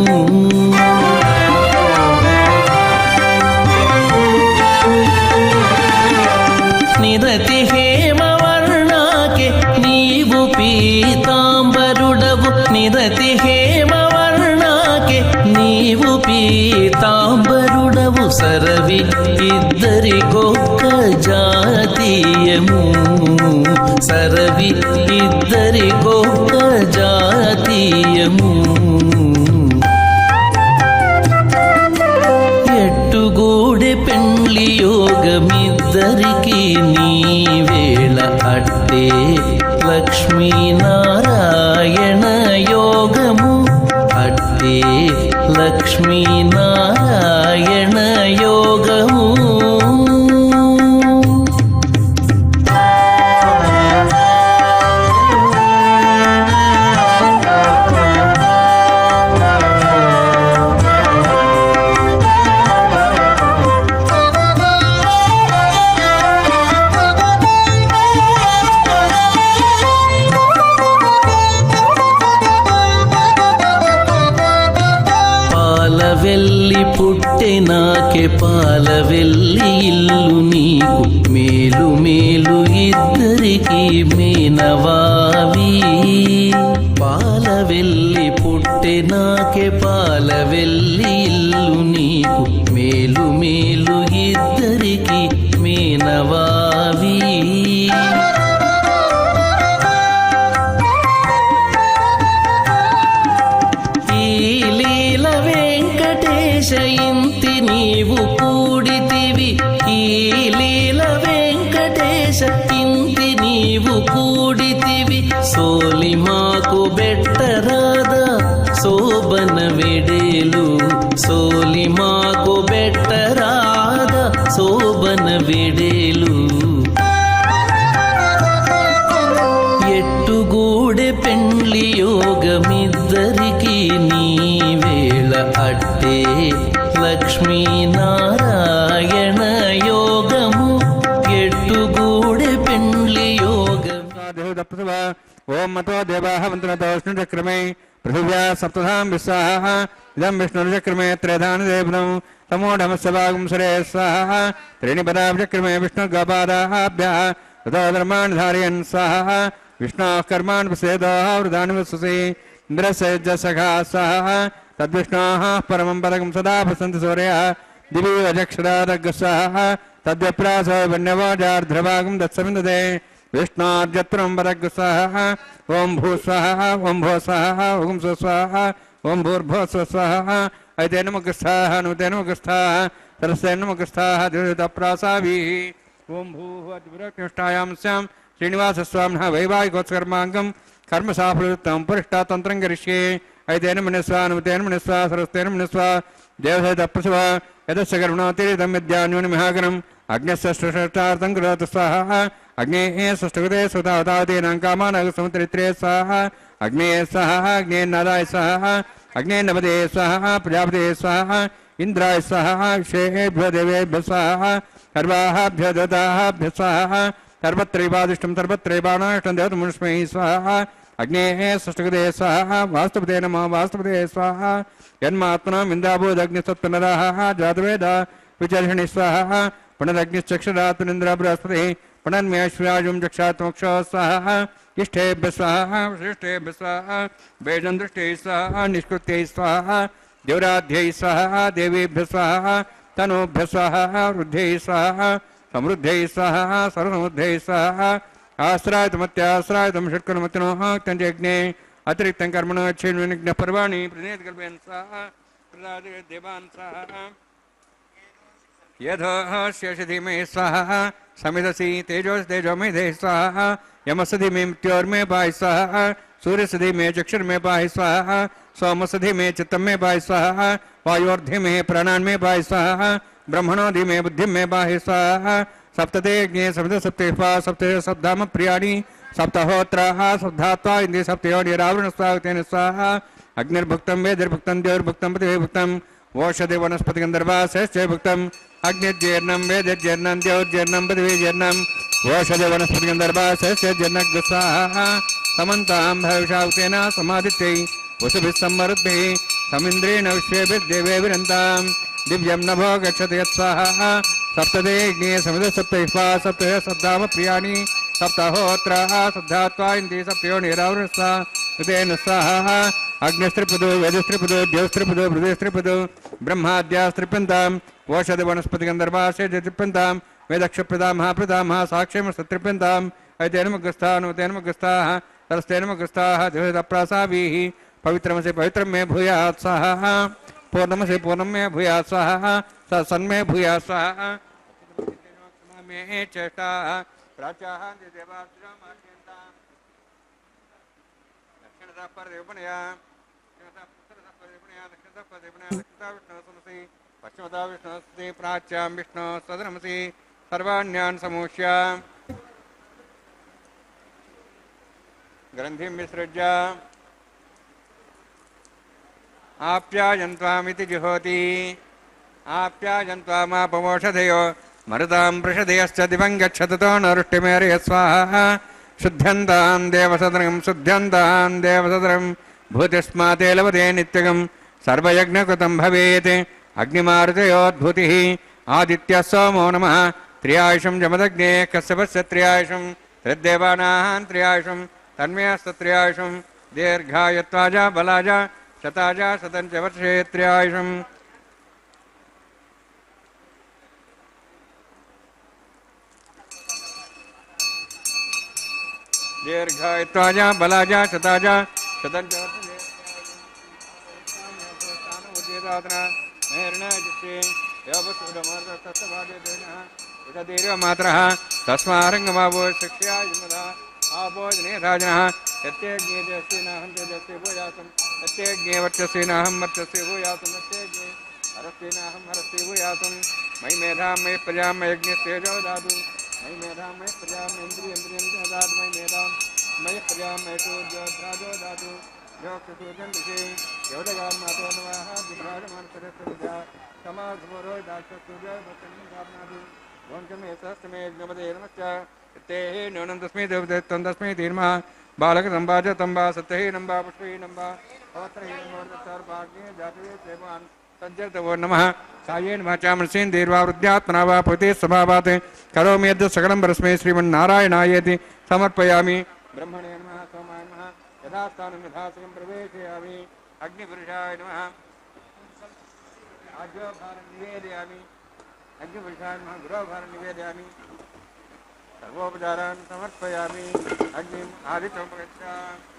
నిరతి హేమవర్ణాకే నీవు పీతాంబరుడవు నిరతి హేమవర్ణాకే నీవు పీతాంబరుడవు సరవి ఇద్దరికొక్క జాతీయము సరవి ఇద్దరికొక్క జాతీయము ఎట్టుగూడె పెండ్లి యోగమిద్దరికి నీ వేళ అట్టే లక్ష్మీనారాయణ యోగము అట్టే లక్ష్మీనారాయణ యోగము పాలవెల్లి పుట్టెనాకే పాలవెల్లి ఇల్లు నీకు మేలు మేలు ఇద్దరికి మేనవావి పాలవెల్లి పుట్టెనాకే పాలవెల్లి ఇల్లు నీకు మేలు మేలు ఇద్దరికి మేనవావి ఇంతి నీవు కూడితివి ఈ లీల వెంకటేశ ఇంతి నీవు కూడితివి సోలి మాకు బెట్టరాదా శోభన వెడేలు సోలి మాకు బెట్టరాదా శోభన వెడేలు ఎట్టుగూడె పెండ్లి యోగమిద్దరికి నీ వేళ అట్టే లక్ష్మీనారాయణ యోగము ఎట్టుగూడె పెండ్లి యోగం
ఓం మతో దేవాః వంతనతోష్ణుచక్రమే పృథివ్యా సప్తధాం విస్సాః ఇదం విష్ణుర్చక్రమే త్రేధాని దేవనం తమోఢమస్సభాగం సురే స్వాహ త్రీణి పదాభ్యక్రమే విష్ణుర్గపాదాభ్యः తతో ధర్మాణి ధారయన్ స్వాహ విష్ణోః కర్మాణి ప్రసేదోః వృధాని వత్ససి ఇంద్రస్య సఖా స్వాహ తద్విష్ణోః పరమం పదకం సదా ప్రసంతి సూర్యः దివి అజక్షరాదగ్రస్వాహ తద్వ్యప్రాసో వన్యవాజార్ధ్రభాగం దత్సమిందతే విష్ణోర్జత్రం పదగ్రస్వాహ ఓం భూ స్వాహ ఓం భో స్వాహ ఓం స్వాహ ఓం భూర్భో స్వాహ అయితే నమగ్రస్థాః నుతే నమగ్రస్థాః సరస్తే నమగ్రస్థాః దివ్యతప్రాసాభిః ఓం భూర్భువద్విరక్నిష్టాయాం స్యాం శ్రీనివాసస్వామినः వైవాహికోత్సకర్మాంగం కర్మ సాఫలయుక్తం పురిష్టాతంత్రం కరిష్యే అయితేన మనిస్వా నుతేన మనిస్వా సరస్తేన మనిస్వా దేవసహిత ప్రసవ యదస్య కర్మణోతిరిదం విద్యాన్యోనిమిహాగరం అగ్నిస్య సృష్టార్థం కరోతు స్వాహ అగ్నేః సృష్టగతే సుతావతావతీనాం కామానాగ సముద్రిత్రే స్వాహ అగ్నేయ స్వాహ అగ్నేయన్నాదాయ స్వాహ అగ్నేయనపదే స్వాహ ప్రజాపతే స్వాహ ఇంద్రాయ స్వాహ విషేభ్యో దేవేభ్యో స్వాహ సర్వాభ్యో దేవతాభ్యో స్వాహ సర్వత్రైవాదిష్టం సర్వత్రైవాణాష్టం దేవతముష్మై స్వాహ అగ్నేః సృష్టగతే స్వాహ వాస్తుపదే నమః వాస్తుపదే స్వాహ యన్మాత్మనం ఇందాభూదగ్నిసత్పునరాః జాతవేద విచర్షణి స్వాహ పునరగ్నిశ్చక్షురాత్మనింద్ర బృహస్పతి పునర్మేశ్వరాజుం చక్షాత్మక్షో స్వాహ ఇష్టేభ్య స్వాహ శ్రేష్ఠేభ్య స్వాహ వేదం దృష్టై స్వాహ నిష్కృత్యై స్వాహ దేవరాధ్యై స్వాహ దేవేభ్య స్వాహ తనూభ్య స్వాహ వృద్ధ్యై స్వాహ సమృద్ధ్యై స్వాహ సర్వసమృద్ధ్యై స్వాహ ఆశ్రాయతమత్యాశ్రాయతం షట్కర్మతినోః తంజజ్ఞే అతిరిక్తం కర్మణో క్షేణ్వినిఘ్న పర్వాణి ప్రణేత కల్పయన్ స్వాహ ప్రదాదే దేవాన్ స్వాహ యథోస్య ధీమే స్వాహ సమిదసి తేజోమేధే స్వాహ యమసధి మే మృత్యోర్మే పాయి స్వాహ सूर्यसधि में चक्षुर में पाहि स्वाहा सोमसधि में चित्तम में पाहि स्वाहा वायोर्धि में प्राणान में पाहि स्वाहा ब्रह्मणोधि में बुद्धि में पाहि स्वाहा सप्तते ज्ञे सप्त सप्तेपा सप्त सप्ताम प्रियाणि सप्तहोत्राः सप्तात्वा इंद्रिय सप्तयोनिरावरण स्वागतेन स्वाहा अग्निर्भुक्तं वेदिर्भुक्तं देवर्भुक्तं पृथिवीभुक्तं ओषधि वनस्पति गंधर्वाश्च भुक्तं अग्निर्जीर्णं वेदिर्जीर्णं देवर्जीर्णं पृथिवीजीर्णं ओषधि वनस्पति गंधर्वाश्च जीर्णग् स्वाहा समन्तां भविषावतेन समादित्यै वसुभिः सम्मरुद्भिः समिन्द्रेण विश्वेभिर्देवेभिरन्तां दिव्यं नभो गच्छति यत्स्वाहा सप्तदे ज्ञे समिद सप्तैः सप्त सप्ताम प्रियाणि सप्ताहोत्राः सप्तात्वा इन्द्रिय सप्तयोनिरावृणस्वा उदेन स्वाहा अग्निस्त्रिपदो वेदस्त्रिपदो द्यौस्त्रिपदो हृदयस्त्रिपदो ब्रह्माद्यास्त्रिप्यन्तां ओषधि वनस्पति गन्धर्वाश्च वेदक्षप्रदा महाप्रदामः साक्ष्यं सत्रिप्यन्तां ऐतेनमग्रस्ताः नुतेनमग्रस्ताः तरस्तेनमग्रस्ताः देवताप्रासाभिः पवित्रमसि पवित्रं मे भूयात् स्वाहा पूर्णमसि पूर्णं मे भूयात् स्वाहा सन्मे भूयात् स्वाहा मे चेष्टाः प्राच्याः देवार्चनामार्चयन्तां दक्षिणतः परदेवपणया दक्षिणतः विष्णुः पश्चिमतः विष्णुस्ति प्राच्यां विष्णुः सदनमसि सर्वाण्यान् समूह्य ग्रंथिं विसृज्य आप्यायन्त्वामिति जुहोति आप्यायन्त्वामापमोषधयो मरुतां पृषधयश्च दिवं गच्छततो नरुष्टिमेरय स्वाहा शुद्ध्यन्तां देवसदनं शुद्ध्यन्तां देवसदनं भूतिस्माते लभते नित्यगं सर्वयज्ञकृतं भवेत् अग्निमारुतयोद्भूतिः आदित्यः सोमो नमः त्र्यायुषं जमदग्ने कश्यपस्य त्र्यायुषं तद्देवानां त्र्यायुषं तन्मयस्तत्र्यायुषं दीर्घायत्वाज बलाज शताज शतञ्च वर्षे त्र्यायुषम् दीर्घायत्वाज बलाज शताज शतञ्च वर्षे तस्मारंगमावो शिक्षा आभोजने राजनः यत्यज्ञे जस्तेनाहं तेजस्ते भूयासं यत्यज्ञे वर्चस्तेनाहं वर्चस्ते भूयासं यत्यज्ञे हरस्तेनाहं हरस्ते भूयासं मयि मेधां मयि प्रजां मयि यज्ञस्तेजो ददातु मयि मेधां मयि प्रजां इन्द्रियं ददातु मयि मेधां मयि प्रजां मयि सूर्योद्राजो ददातु योक्सूर्यं दिशे योदगां मातो नमः विभ्राजमानसरस्वतीजा समासुरो दाससूर्य भक्तं धारणातु वंशमे सहस्रमे यज्ञपदे नमश्च ते न्यूनं तस्मै देवदत्तं तस्मै धीर्मः बालकं च तंबा सत्यहि नंबा पुष्पहि नंबा अवत्रहि नमोर्दत्तर्भाग्ये जातवे सेवान् तज्जतवो नमः सायेन वाचामृषेन दीर्वा वृद्ध्यात्मना वा पुते स्वभावात् करोमि यद् सकलं परस्मै श्रीमन्नारायणायेति समर्पयामि ब्रह्मणे नमः सोमाय नमः यथास्थानं यथासकं प्रवेशयामि अग्निपुरुषाय नमः आज्योभारं निवेदयामि अग्निपुरुषाय नमः गुरोभारं निवेदयामि सर्वोपचारान् समर्पयामि अग्निम् आदित्यं प्रगच्छामि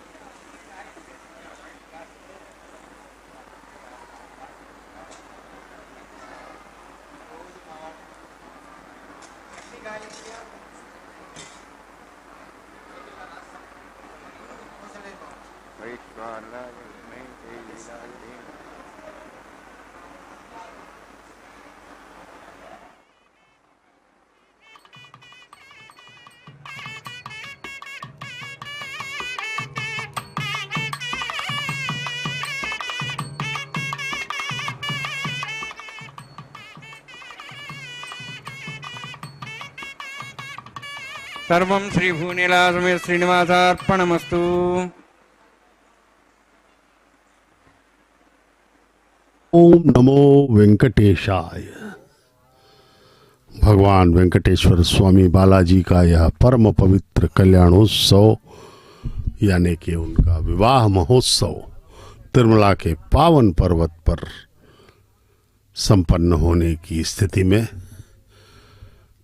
सर्वं श्रीभूनीलासमे श्रीनिवासार्पणमस्तु।
ओम नमो वेंकटेशाय। भगवान वेंकटेश्वर स्वामी बालाजी का यह परम पवित्र कल्याणोत्सव यानी कि उनका विवाह महोत्सव तिरुमला के पावन पर्वत पर संपन्न होने की स्थिति में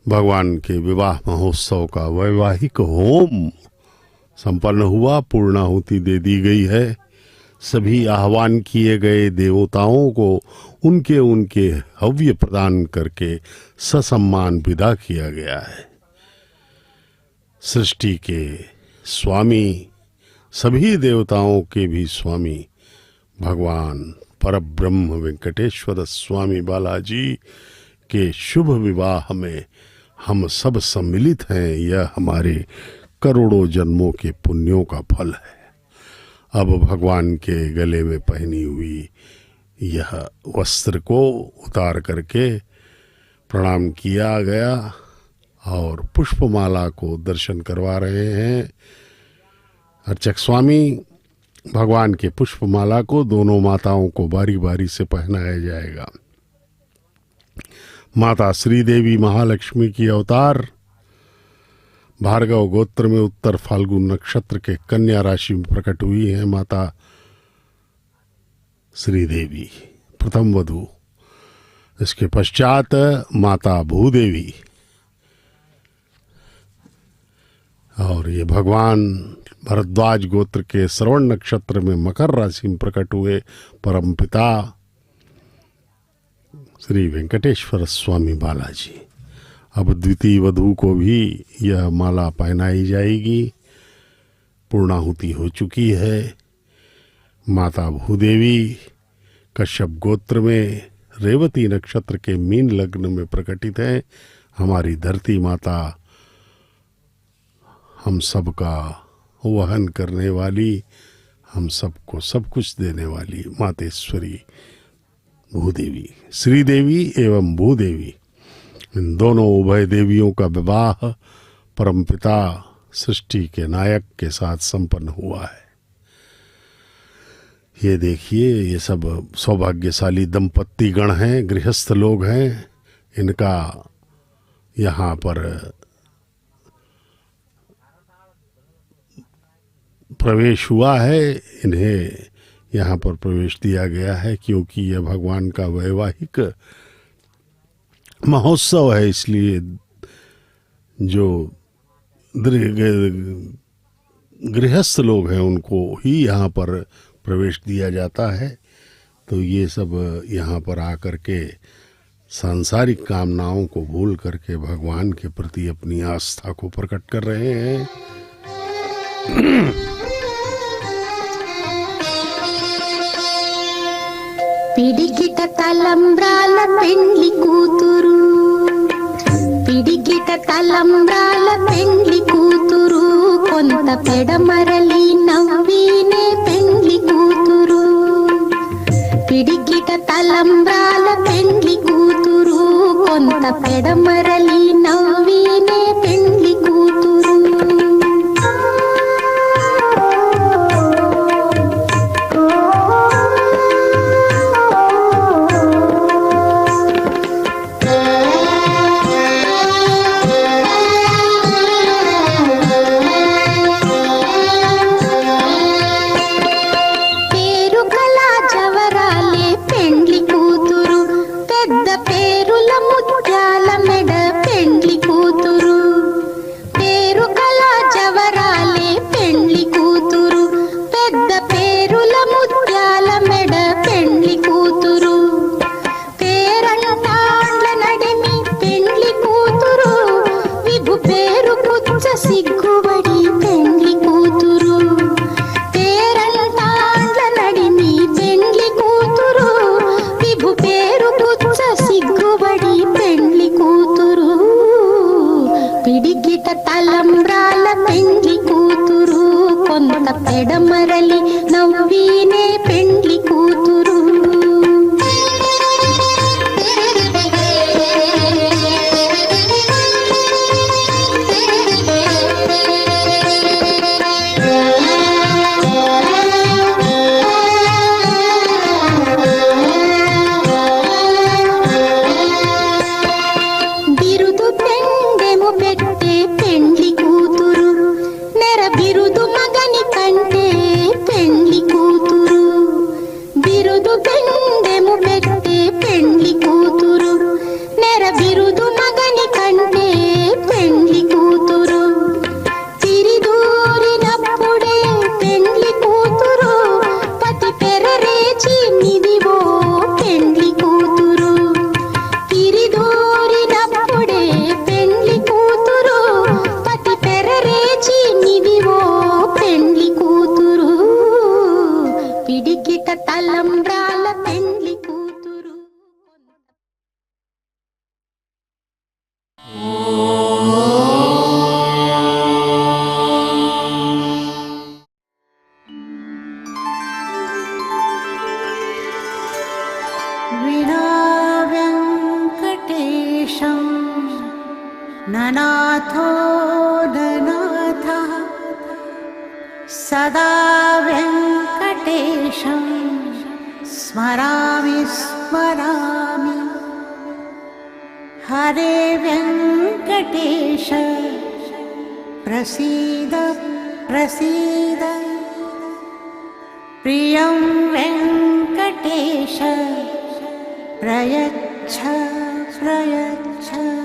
भगवान के विवाह महोत्सव का वैवाहिक होम संपन्न हुआ, पूर्णाहुति दे दी गई है। सभी आह्वान किए गए देवताओं को उनके उनके हव्य प्रदान करके ससम्मान विदा किया गया है। सृष्टि के स्वामी, सभी देवताओं के भी स्वामी भगवान परब्रह्म वेंकटेश्वर स्वामी बालाजी के शुभ विवाह में हम सब सम्मिलित हैं। यह हमारे करोड़ों जन्मों के पुण्यों का फल है। अब भगवान के गले में पहनी हुई यह वस्त्र को उतार करके प्रणाम किया गया और पुष्पमाला को दर्शन करवा रहे हैं। अर्चक स्वामी भगवान के पुष्पमाला को दोनों माताओं को बारी बारी से पहनाया जाएगा। माता श्रीदेवी महालक्ष्मी की अवतार भार्गव गोत्र में उत्तर फाल्गुन नक्षत्र के कन्या राशि में प्रकट हुई है। माता श्रीदेवी प्रथम वधू, इसके पश्चात माता भूदेवी और ये भगवान भरद्वाज गोत्र के श्रवण नक्षत्र में मकर राशि में प्रकट हुए परमपिता श्री वेंकटेश्वर स्वामी बालाजी। अब द्वितीय वधू को भी यह माला पहनाई जाएगी। पूर्णाहुति हो चुकी है। माता भूदेवी कश्यप गोत्र में रेवती नक्षत्र के मीन लग्न में प्रकटित है। हमारी धरती माता, हम सबका वहन करने वाली, हम सबको सब कुछ देने वाली मातेश्वरी भूदेवी, श्रीदेवी एवं भूदेवी, इन दोनों उभय देवियों का विवाह परमपिता सृष्टि के नायक के साथ संपन्न हुआ है। ये देखिए, ये सब सौभाग्यशाली दंपत्ति गण हैं, गृहस्थ लोग हैं। इनका यहाँ पर प्रवेश हुआ है, इन्हें यहाँ पर प्रवेश दिया गया है क्योंकि यह भगवान का वैवाहिक महोत्सव है। इसलिए जो गृहस्थ लोग हैं उनको ही यहाँ पर प्रवेश दिया जाता है। तो ये सब यहाँ पर आकर के सांसारिक कामनाओं को भूल करके भगवान के प्रति अपनी आस्था को प्रकट कर रहे हैं।
పిడికిట తలంబ్రాల పెండ్లి కూతురు, పిడికిట తలంబ్రాల పెండ్లి కూతురు, కొంత పెడమరలి నవ్వినే పెండ్లి కూతురు. పిడికిట తలంబ్రాల పెండ్లి కూతురు, కొంత పెడమరలి నవ్వినే పెండ్లి కూతురు. సిగ్గుబడి పెండ్లి కూతురు, పేరంటాండ్ల నడిమి పెండ్లి కూతురు, విభు పేరు పుచ్చ సిగ్గుబడి పెండ్లి కూతురు. పిడికిట తలంబ్రాల పెండ్లి కూతురు, కొంత పెడమరలి నవ్వినే పెండ్లి కూతురు. తలంబ్రాల పెండ్లి కూతురు. వినా వెంకటేశం ననాథో ననాథః సదా వెంకటేశం స్మరామి స్మరామి. హరే వెంకటేశ ప్రసీద ప్రసీద. ప్రియం వెంకటేశ ప్రయచ్ఛ ప్రయచ్ఛ.